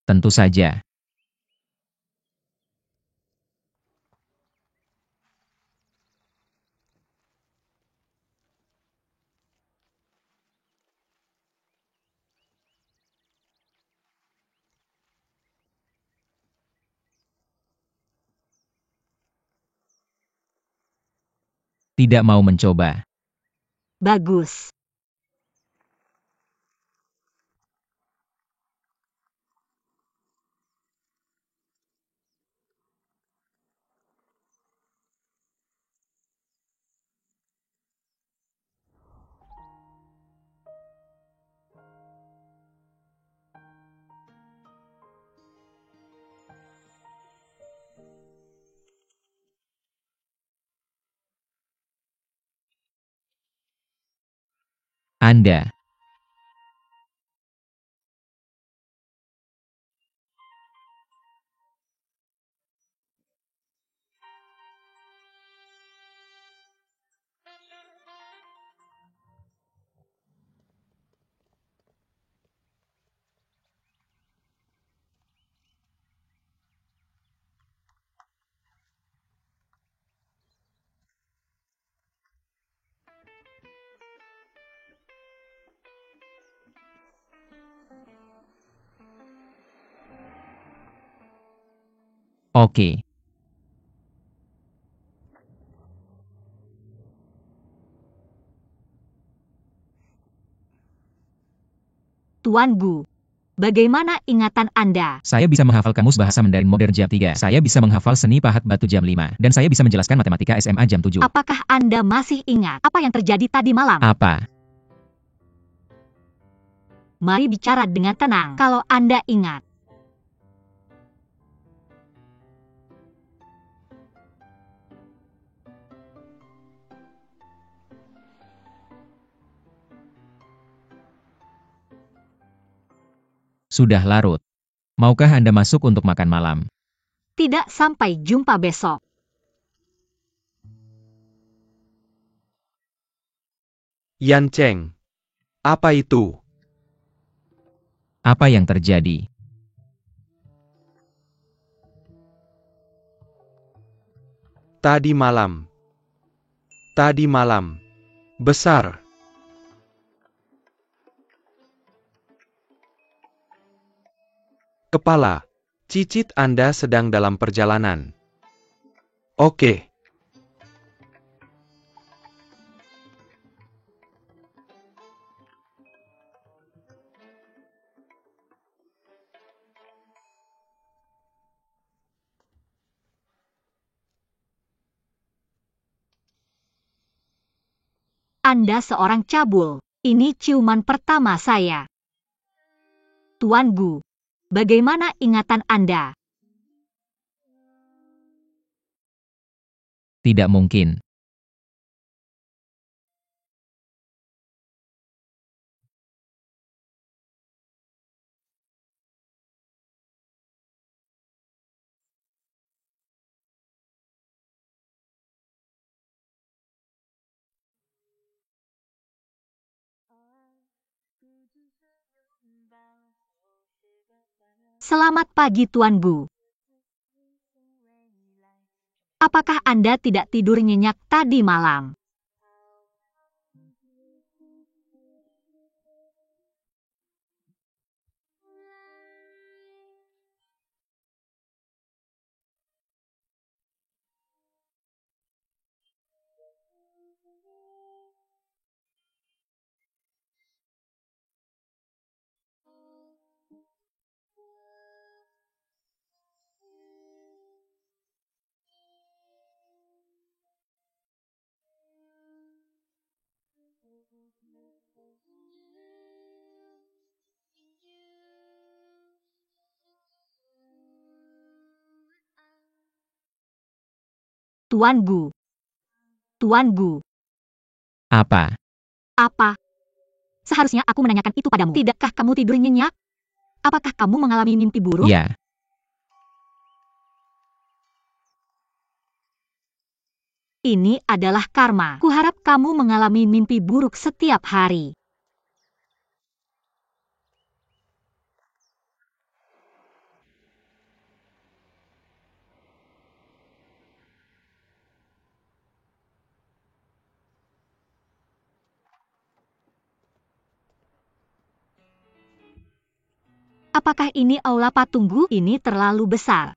Tentu saja. Tidak mau mencoba. Bagus. Anda. Oke. Tuan Gu, bagaimana ingatan Anda? Saya bisa menghafal kamus bahasa Mandarin modern jam 3. Saya bisa menghafal seni pahat batu jam 5. Dan saya bisa menjelaskan matematika SMA jam 7. Apakah Anda masih ingat apa yang terjadi tadi malam? Apa? Mari bicara dengan tenang kalau Anda ingat. Sudah larut. Maukah Anda masuk untuk makan malam? Tidak, sampai jumpa besok. Yan Cheng. Apa itu? Apa yang terjadi? Tadi malam. Tadi malam. Besar. Kepala. Cicit Anda sedang dalam perjalanan. Oke. Anda seorang cabul. Ini ciuman pertama saya. Tuan Gu, bagaimana ingatan Anda? Tidak mungkin. Selamat pagi Tuan Gu. Apakah Anda tidak tidur nyenyak tadi malam? Tuan Gu. Tuan Gu. Apa? Apa? Seharusnya aku menanyakan itu padamu. Tidakkah kamu tidur nyenyak? Apakah kamu mengalami mimpi buruk? Ya. Ini adalah karma. Kuharap kamu mengalami mimpi buruk setiap hari. Apakah ini aula patung Gu? Ini terlalu besar.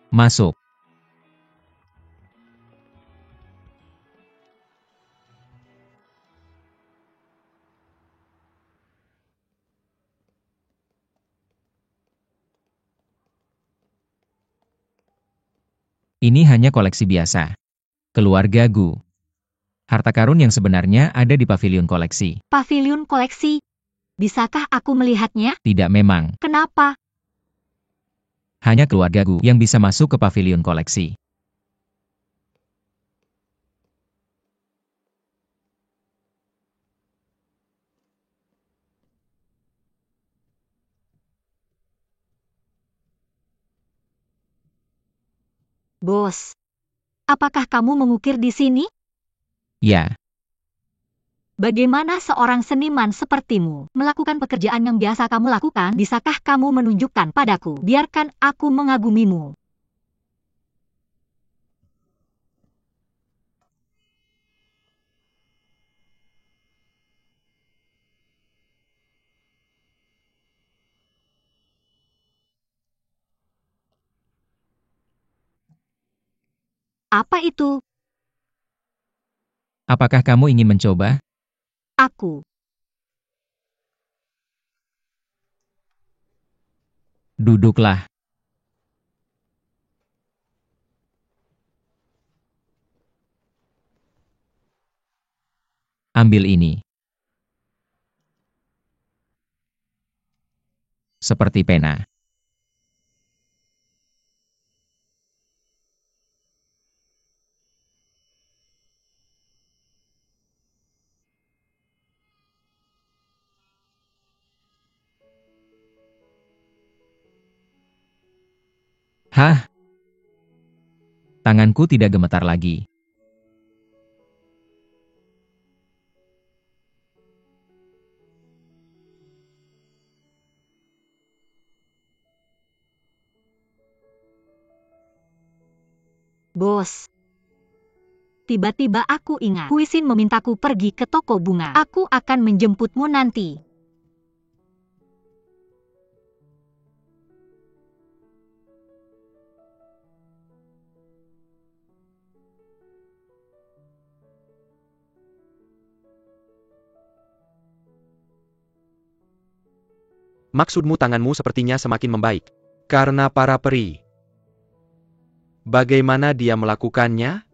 Masuk. Ini hanya koleksi biasa. Keluarga Gu. Harta karun yang sebenarnya ada di pavilion koleksi. Pavilion koleksi. Bisakah aku melihatnya? Tidak memang. Kenapa? Hanya keluarga Gu yang bisa masuk ke pavilion koleksi. Bos, apakah kamu mengukir di sini? Ya. Bagaimana seorang seniman sepertimu melakukan pekerjaan yang biasa kamu lakukan? Bisakah kamu menunjukkan padaku? Biarkan aku mengagumimu. Apa itu? Apakah kamu ingin mencoba? Aku. Duduklah. Ambil ini. Seperti pena. Hah? Tanganku tidak gemetar lagi. Bos. Tiba-tiba aku ingat. Huisin memintaku pergi ke toko bunga. Aku akan menjemputmu nanti. Maksudmu tanganmu sepertinya semakin membaik. Karena para peri. Bagaimana dia melakukannya?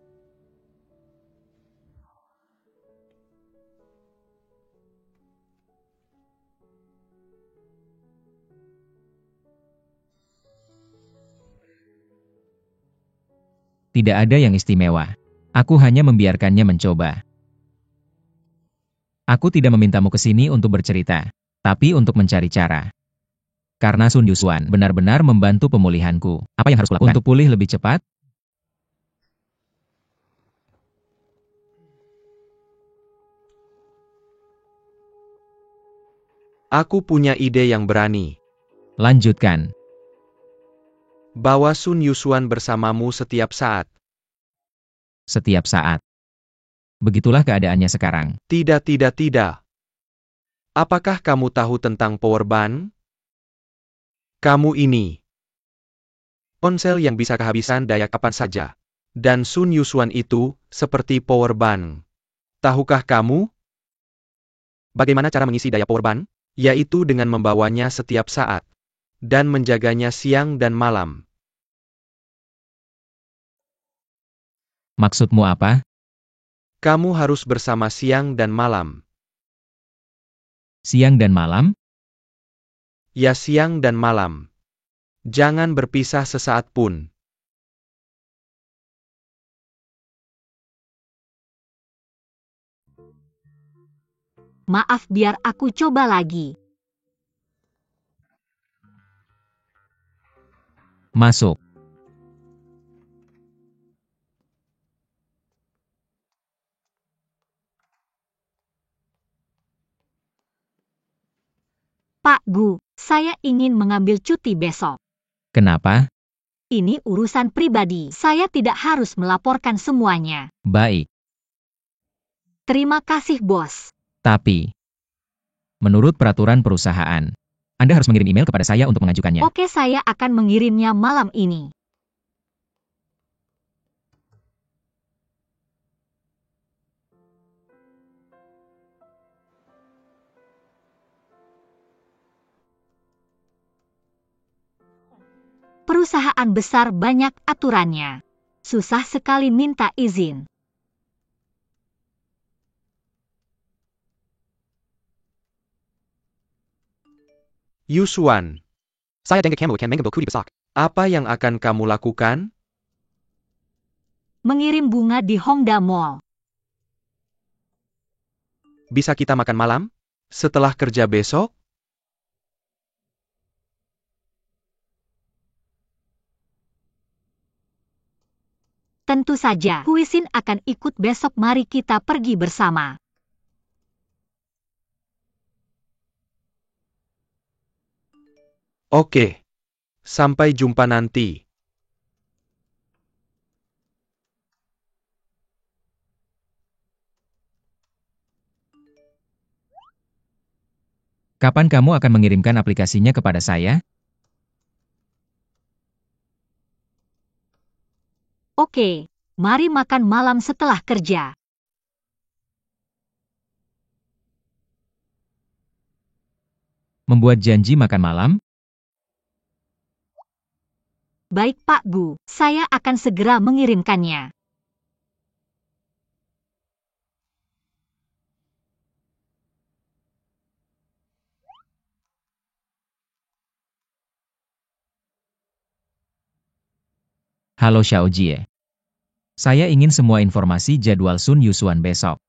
Tidak ada yang istimewa. Aku hanya membiarkannya mencoba. Aku tidak memintamu ke sini untuk bercerita, tapi untuk mencari cara. Karena Sun Yuswan benar-benar membantu pemulihanku. Apa yang harus kulakukan untuk pulih lebih cepat? Aku punya ide yang berani. Lanjutkan. Bawa Sun Yuswan bersamamu setiap saat. Setiap saat. Begitulah keadaannya sekarang. Tidak. Apakah kamu tahu tentang power ban? Kamu ini. Ponsel yang bisa kehabisan daya kapan saja. Dan Sun Yuswan itu, seperti power ban. Tahukah kamu? Bagaimana cara mengisi daya power ban? Yaitu dengan membawanya setiap saat. Dan menjaganya siang dan malam. Maksudmu apa? Kamu harus bersama siang dan malam. Siang dan malam? Ya siang dan malam. Jangan berpisah sesaat pun. Maaf, biar aku coba lagi. Masuk. Pak Gu, saya ingin mengambil cuti besok. Kenapa? Ini urusan pribadi. Saya tidak harus melaporkan semuanya. Baik. Terima kasih, bos. Tapi, menurut peraturan perusahaan, Anda harus mengirim email kepada saya untuk mengajukannya. Oke, saya akan mengirimnya malam ini. Perusahaan besar banyak aturannya. Susah sekali minta izin. Yusuan. Saya dengar kamu akan mengambil cuti besok. Apa yang akan kamu lakukan? Mengirim bunga di Hongda Mall. Bisa kita makan malam? Setelah kerja besok? Tentu saja, Huisin akan ikut besok. Mari kita pergi bersama. Oke. Sampai jumpa nanti. Kapan kamu akan mengirimkan aplikasinya kepada saya? Oke, mari makan malam setelah kerja. Membuat janji makan malam? Baik, Pak Gu, saya akan segera mengirimkannya. Halo Xiao Jie. Saya ingin semua informasi jadwal Sun Yusuan besok.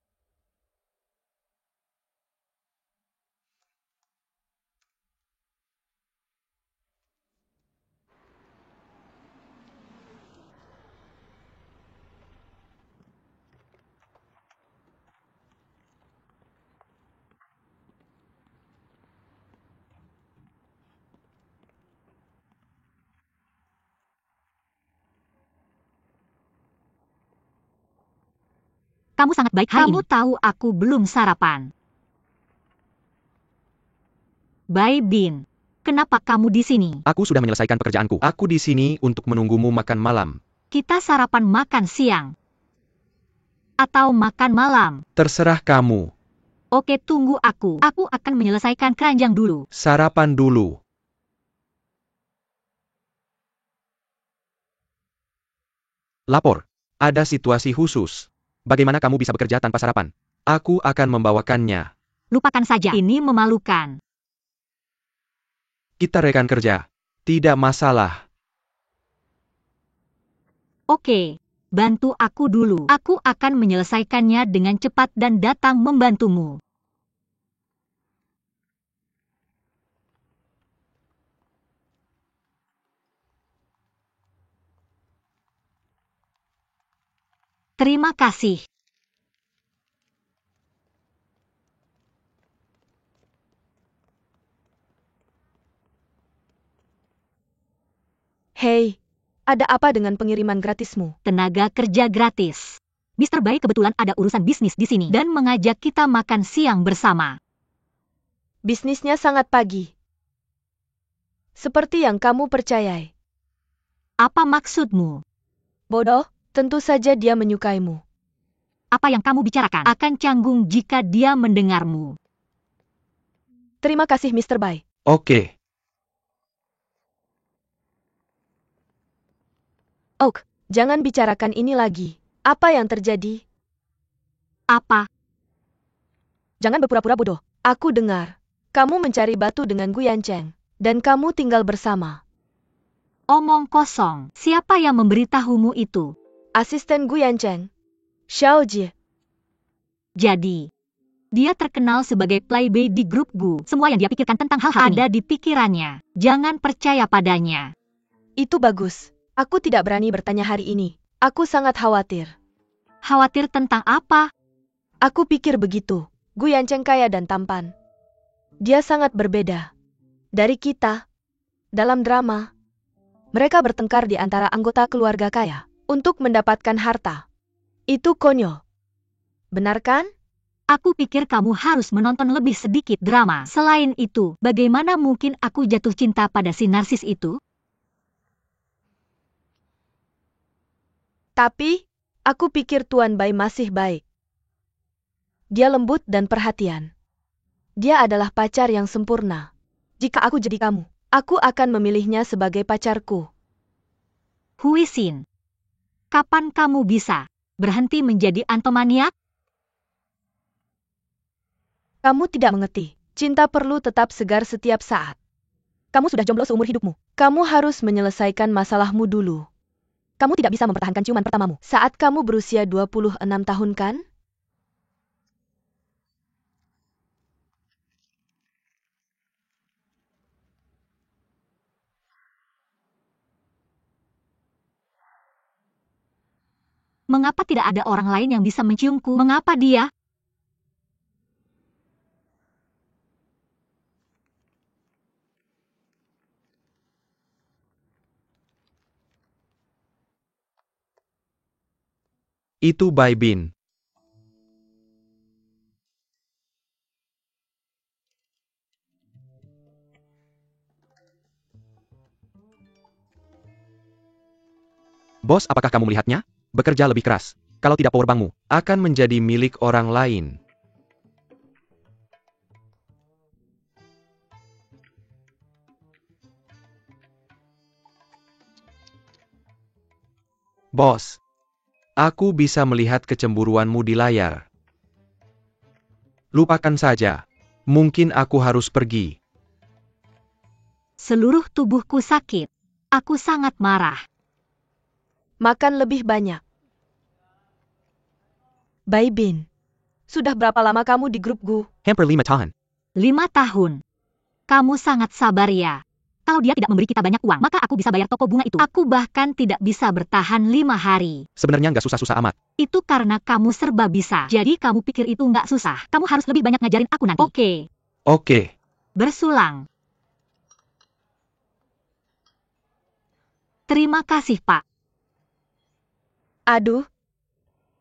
Kamu sangat baik hari ini. Kamu tahu aku belum sarapan. Bai Bin, kenapa kamu di sini? Aku sudah menyelesaikan pekerjaanku. Aku di sini untuk menunggumu makan malam. Kita sarapan makan siang. Atau makan malam. Terserah kamu. Oke, tunggu aku. Aku akan menyelesaikan keranjang dulu. Sarapan dulu. Lapor. Ada situasi khusus. Bagaimana kamu bisa bekerja tanpa sarapan? Aku akan membawakannya. Lupakan saja. Ini memalukan. Kita rekan kerja. Tidak masalah. Oke, bantu aku dulu. Aku akan menyelesaikannya dengan cepat dan datang membantumu. Terima kasih. Hei, ada apa dengan pengiriman gratismu? Tenaga kerja gratis. Mr. Bai kebetulan ada urusan bisnis di sini dan mengajak kita makan siang bersama. Bisnisnya sangat pagi. Seperti yang kamu percayai. Apa maksudmu? Bodoh, tentu saja dia menyukaimu. Apa yang kamu bicarakan akan canggung jika dia mendengarmu. Terima kasih Mr. Bai. Oke. Oak, jangan bicarakan ini lagi. Apa yang terjadi? Apa? Jangan berpura-pura bodoh. Aku dengar. Kamu mencari batu dengan Gu Yancheng. Dan kamu tinggal bersama. Omong kosong. Siapa yang memberitahumu itu? Asisten Gu Yancheng. Xiao Jie. Jadi, Dia terkenal sebagai playboy di grup Gu. Semua yang dia pikirkan tentang hal-hal ada di pikirannya. Jangan percaya padanya. Itu bagus. Aku tidak berani bertanya hari ini. Aku sangat khawatir. Khawatir tentang apa? Aku pikir begitu. Gu Yancheng kaya dan tampan. Dia sangat berbeda dari kita. Dalam drama, mereka bertengkar di antara anggota keluarga kaya untuk mendapatkan harta. Itu konyol. Benar kan? Aku pikir kamu harus menonton lebih sedikit drama. Selain itu, bagaimana mungkin aku jatuh cinta pada si narsis itu? Tapi, aku pikir Tuan Bai masih baik. Dia lembut dan perhatian. Dia adalah pacar yang sempurna. Jika aku jadi kamu, aku akan memilihnya sebagai pacarku. Huisin, kapan kamu bisa berhenti menjadi antomaniak? Kamu tidak mengerti. Cinta perlu tetap segar setiap saat. Kamu sudah jomblo seumur hidupmu. Kamu harus menyelesaikan masalahmu dulu. Kamu tidak bisa mempertahankan ciuman pertamamu saat kamu berusia 26 tahun kan? Mengapa tidak ada orang lain yang bisa menciumku? Mengapa dia? Itu Bai Bin. Bos, apakah kamu melihatnya? Bekerja lebih keras. Kalau tidak powerbankmu akan menjadi milik orang lain. Bos, aku bisa melihat kecemburuanmu di layar. Lupakan saja. Mungkin aku harus pergi. Seluruh tubuhku sakit. Aku sangat marah. Makan lebih banyak. Bai Bin, sudah berapa lama kamu di grup Gu? Hampir 5 tahun. 5 tahun. Kamu sangat sabar ya. Kalau dia tidak memberi kita banyak uang, maka aku bisa bayar toko bunga itu. Aku bahkan tidak bisa bertahan 5 hari. Sebenarnya nggak susah-susah amat. Itu karena kamu serba bisa. Jadi kamu pikir itu nggak susah. Kamu harus lebih banyak ngajarin aku nanti. Oke. Oke. Bersulang. Terima kasih, Pak. Aduh.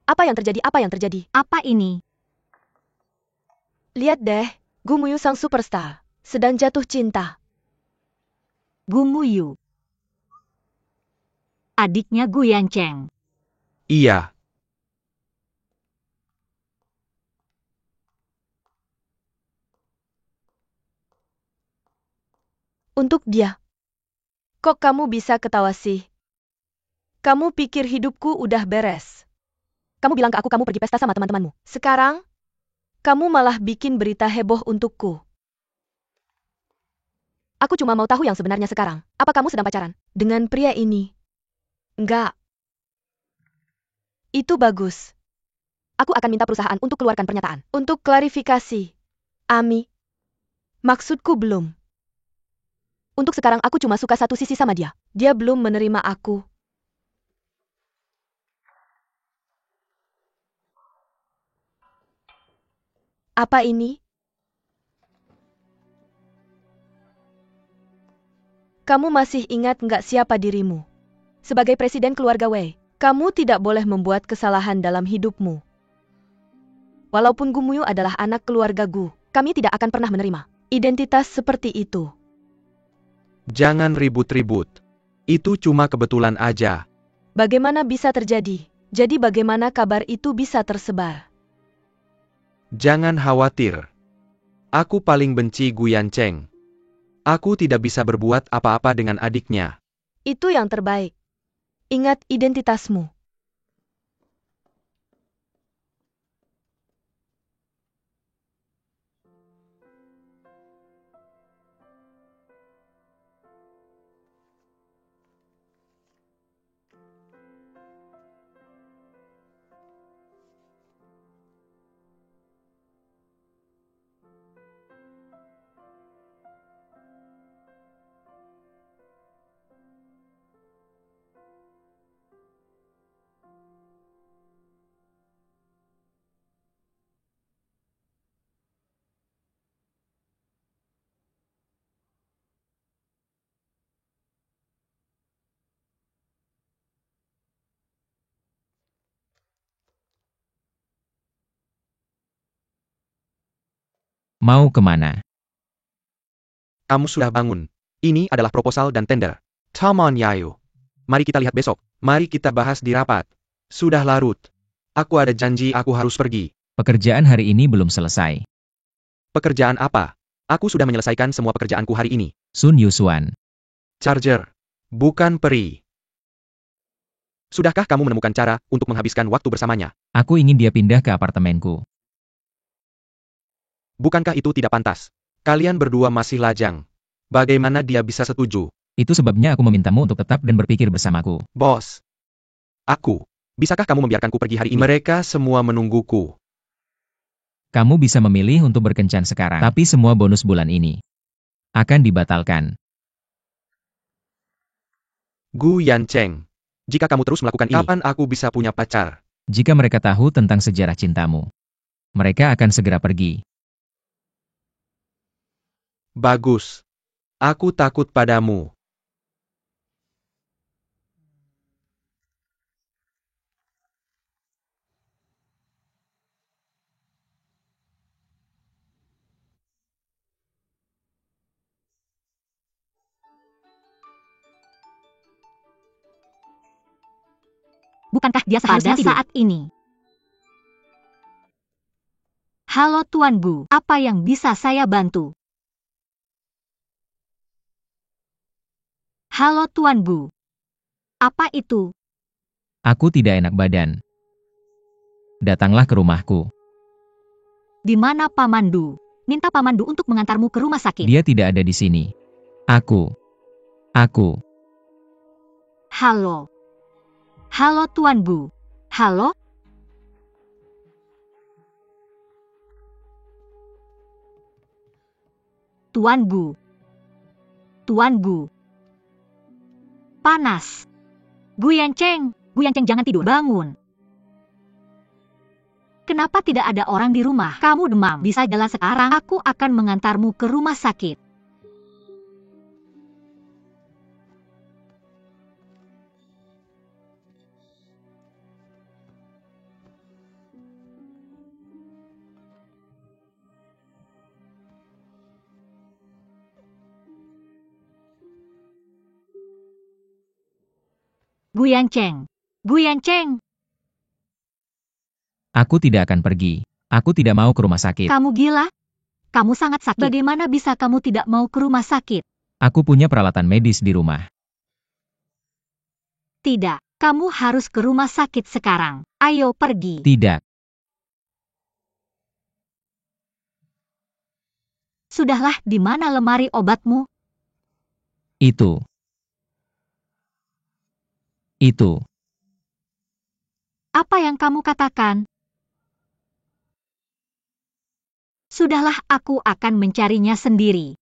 Apa yang terjadi? Apa yang terjadi? Apa ini? Lihat deh, Gu Muyu sang superstar sedang jatuh cinta. Gu Muyu. Adiknya Gu Yancheng. Iya. Untuk dia. Kok kamu bisa ketawa sih? Kamu pikir hidupku udah beres. Kamu bilang ke aku kamu pergi pesta sama teman-temanmu. Sekarang, kamu malah bikin berita heboh untukku. Aku cuma mau tahu yang sebenarnya sekarang. Apa kamu sedang pacaran dengan pria ini? Enggak. Itu bagus. Aku akan minta perusahaan untuk keluarkan pernyataan. Untuk klarifikasi. Ami. Maksudku belum. Untuk sekarang aku cuma suka satu sisi sama dia. Dia belum menerima aku. Apa ini? Kamu masih ingat nggak siapa dirimu? Sebagai presiden keluarga Wei, kamu tidak boleh membuat kesalahan dalam hidupmu. Walaupun Gu Muyu adalah anak keluarga Gu, kami tidak akan pernah menerima identitas seperti itu. Jangan ribut-ribut. Itu cuma kebetulan aja. Bagaimana bisa terjadi? Jadi bagaimana kabar itu bisa tersebar? Jangan khawatir. Aku paling benci Gu Yancheng. Aku tidak bisa berbuat apa-apa dengan adiknya. Itu yang terbaik. Ingat identitasmu. Mau kemana? Kamu sudah bangun. Ini adalah proposal dan tender. Come on, Yayo. Mari kita lihat besok. Mari kita bahas di rapat. Sudah larut. Aku ada janji, aku harus pergi. Pekerjaan hari ini belum selesai. Pekerjaan apa? Aku sudah menyelesaikan semua pekerjaanku hari ini. Sun Yusuan. Charger. Bukan peri. Sudahkah kamu menemukan cara untuk menghabiskan waktu bersamanya? Aku ingin dia pindah ke apartemenku. Bukankah itu tidak pantas? Kalian berdua masih lajang. Bagaimana dia bisa setuju? Itu sebabnya aku memintamu untuk tetap dan berpikir bersamaku. Bos. Aku. Bisakah kamu membiarkanku pergi hari ini? Mereka semua menungguku. Kamu bisa memilih untuk berkencan sekarang, tapi semua bonus bulan ini akan dibatalkan. Gu Yancheng. Jika kamu terus melakukan ini, kapan aku bisa punya pacar? Jika mereka tahu tentang sejarah cintamu, mereka akan segera pergi. Bagus. Aku takut padamu. Bukankah dia seharusnya tidur saat ini? Halo Tuan Bu, apa yang bisa saya bantu? Halo Tuan Bu. Apa itu? Aku tidak enak badan. Datanglah ke rumahku. Di mana Pamandu? Minta Pamandu untuk mengantarmu ke rumah sakit. Dia tidak ada di sini. Aku. Halo. Halo Tuan Bu. Halo? Tuan Bu. Tuan Bu. Panas. Gu Yancheng jangan tidur, bangun. Kenapa tidak ada orang di rumah? Kamu demam, bisa jalan sekarang. Aku akan mengantarmu ke rumah sakit. Gu Yancheng. Aku tidak akan pergi. Aku tidak mau ke rumah sakit. Kamu gila? Kamu sangat sakit. Bagaimana bisa kamu tidak mau ke rumah sakit? Aku punya peralatan medis di rumah. Tidak, kamu harus ke rumah sakit sekarang. Ayo pergi. Tidak. Sudahlah, di mana lemari obatmu? Itu. Apa yang kamu katakan? Sudahlah, aku akan mencarinya sendiri.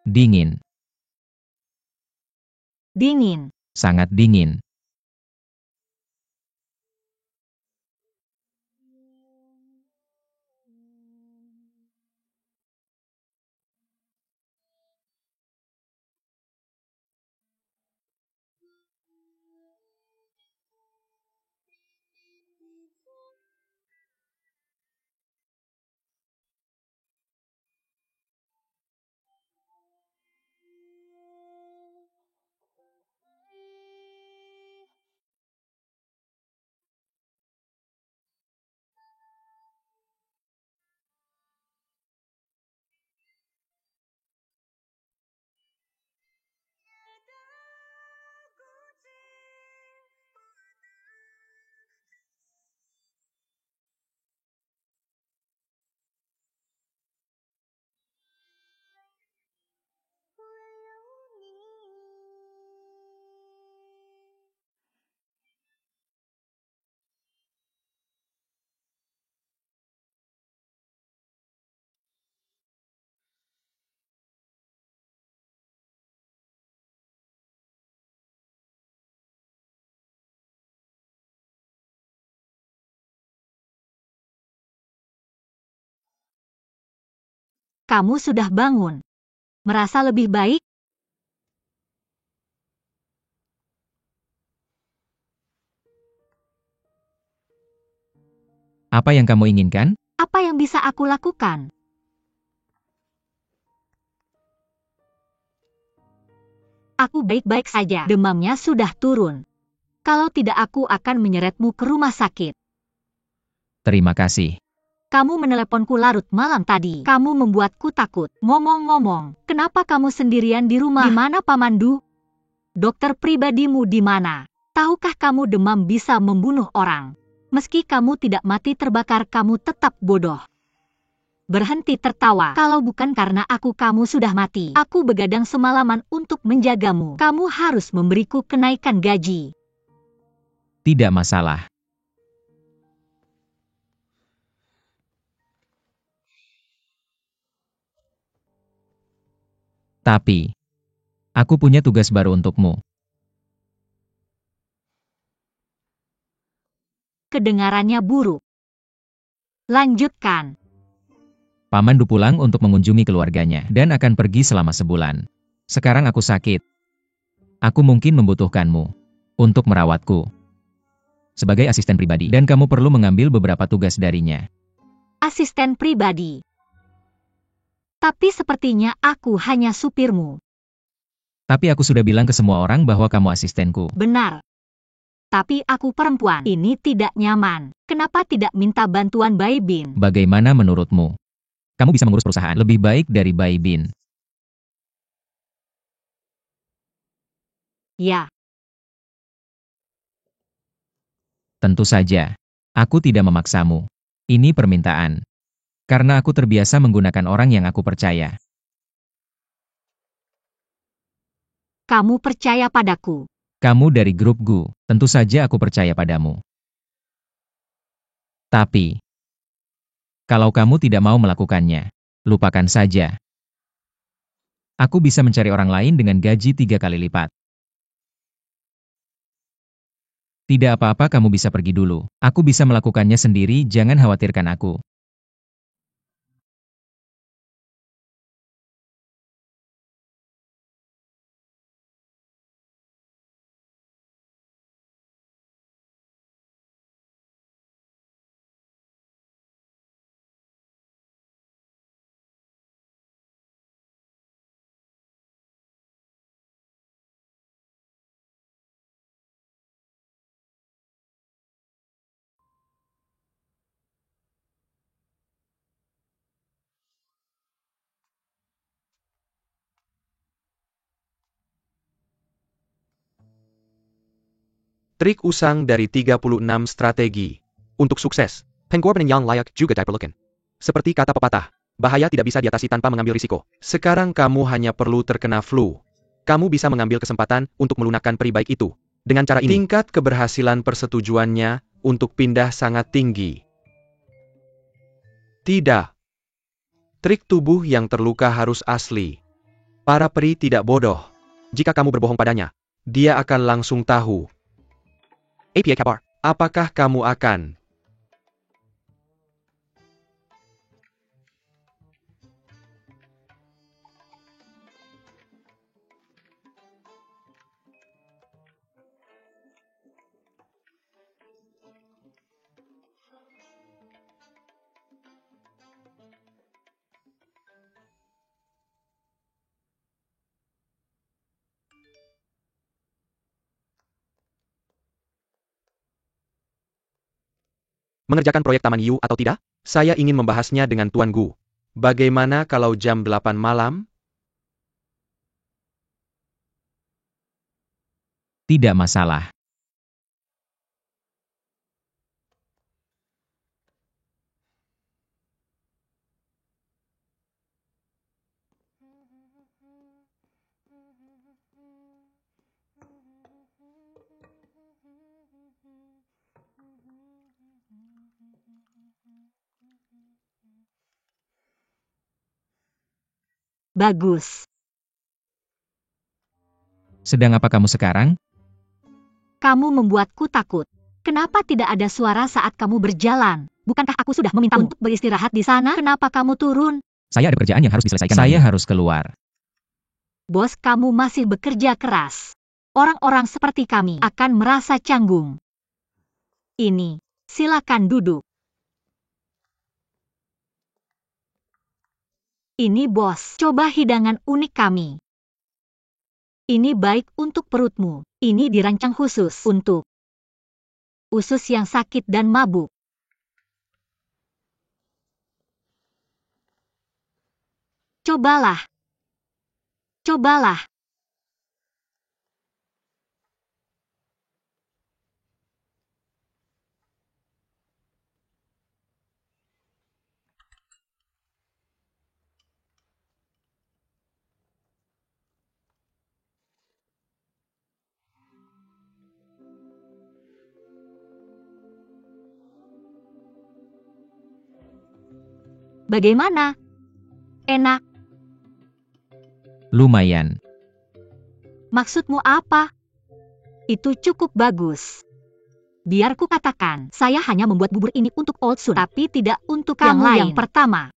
Dingin. Dingin. Sangat dingin. Kamu sudah bangun. Merasa lebih baik? Apa yang kamu inginkan? Apa yang bisa aku lakukan? Aku baik-baik saja. Demamnya sudah turun. Kalau tidak aku akan menyeretmu ke rumah sakit. Terima kasih. Kamu meneleponku larut malam tadi. Kamu membuatku takut. Ngomong-ngomong, kenapa kamu sendirian di rumah? Di mana Pamandu? Dokter pribadimu di mana? Tahukah kamu demam bisa membunuh orang? Meski kamu tidak mati terbakar, kamu tetap bodoh. Berhenti tertawa. Kalau bukan karena aku, kamu sudah mati. Aku begadang semalaman untuk menjagamu. Kamu harus memberiku kenaikan gaji. Tidak masalah. Tapi, aku punya tugas baru untukmu. Kedengarannya buruk. Lanjutkan. Pamandu pulang untuk mengunjungi keluarganya dan akan pergi selama sebulan. Sekarang aku sakit. Aku mungkin membutuhkanmu untuk merawatku sebagai asisten pribadi dan kamu perlu mengambil beberapa tugas darinya. Asisten pribadi. Tapi sepertinya aku hanya supirmu. Tapi aku sudah bilang ke semua orang bahwa kamu asistenku. Benar. Tapi aku perempuan. Ini tidak nyaman. Kenapa tidak minta bantuan Bai Bin? Bagaimana menurutmu? Kamu bisa mengurus perusahaan lebih baik dari Bai Bin. Ya. Tentu saja. Aku tidak memaksamu. Ini permintaan. Karena aku terbiasa menggunakan orang yang aku percaya. Kamu percaya padaku. Kamu dari grup Gu, tentu saja aku percaya padamu. Tapi, kalau kamu tidak mau melakukannya, lupakan saja. Aku bisa mencari orang lain dengan gaji 3 kali lipat. Tidak apa-apa, kamu bisa pergi dulu. Aku bisa melakukannya sendiri, jangan khawatirkan aku. Trik usang dari 36 strategi. Untuk sukses, pengorbanan yang layak juga diperlukan. Seperti kata pepatah, bahaya tidak bisa diatasi tanpa mengambil risiko. Sekarang kamu hanya perlu terkena flu. Kamu bisa mengambil kesempatan untuk melunakkan peri baik itu. Dengan cara ini, tingkat keberhasilan persetujuannya untuk pindah sangat tinggi. Tidak. Trik tubuh yang terluka harus asli. Para peri tidak bodoh. Jika kamu berbohong padanya, dia akan langsung tahu. APA kabar, apakah kamu akan... mengerjakan proyek Taman Yu atau tidak? Saya ingin membahasnya dengan Tuan Gu. Bagaimana kalau jam 8 malam? Tidak masalah. Bagus. Sedang apa kamu sekarang? Kamu membuatku takut. Kenapa tidak ada suara saat kamu berjalan? Bukankah aku sudah meminta untuk beristirahat di sana? Kenapa kamu turun? Saya ada pekerjaan yang harus diselesaikan. Saya harus keluar. Bos, kamu masih bekerja keras. Orang-orang seperti kami akan merasa canggung. Ini, silakan duduk. Ini bos, coba hidangan unik kami. Ini baik untuk perutmu. Ini dirancang khusus untuk usus yang sakit dan mabuk. Cobalah. Cobalah. Bagaimana? Enak. Lumayan. Maksudmu apa? Itu cukup bagus. Biar ku katakan, saya hanya membuat bubur ini untuk Old Sun, tapi tidak untuk kamu yang pertama.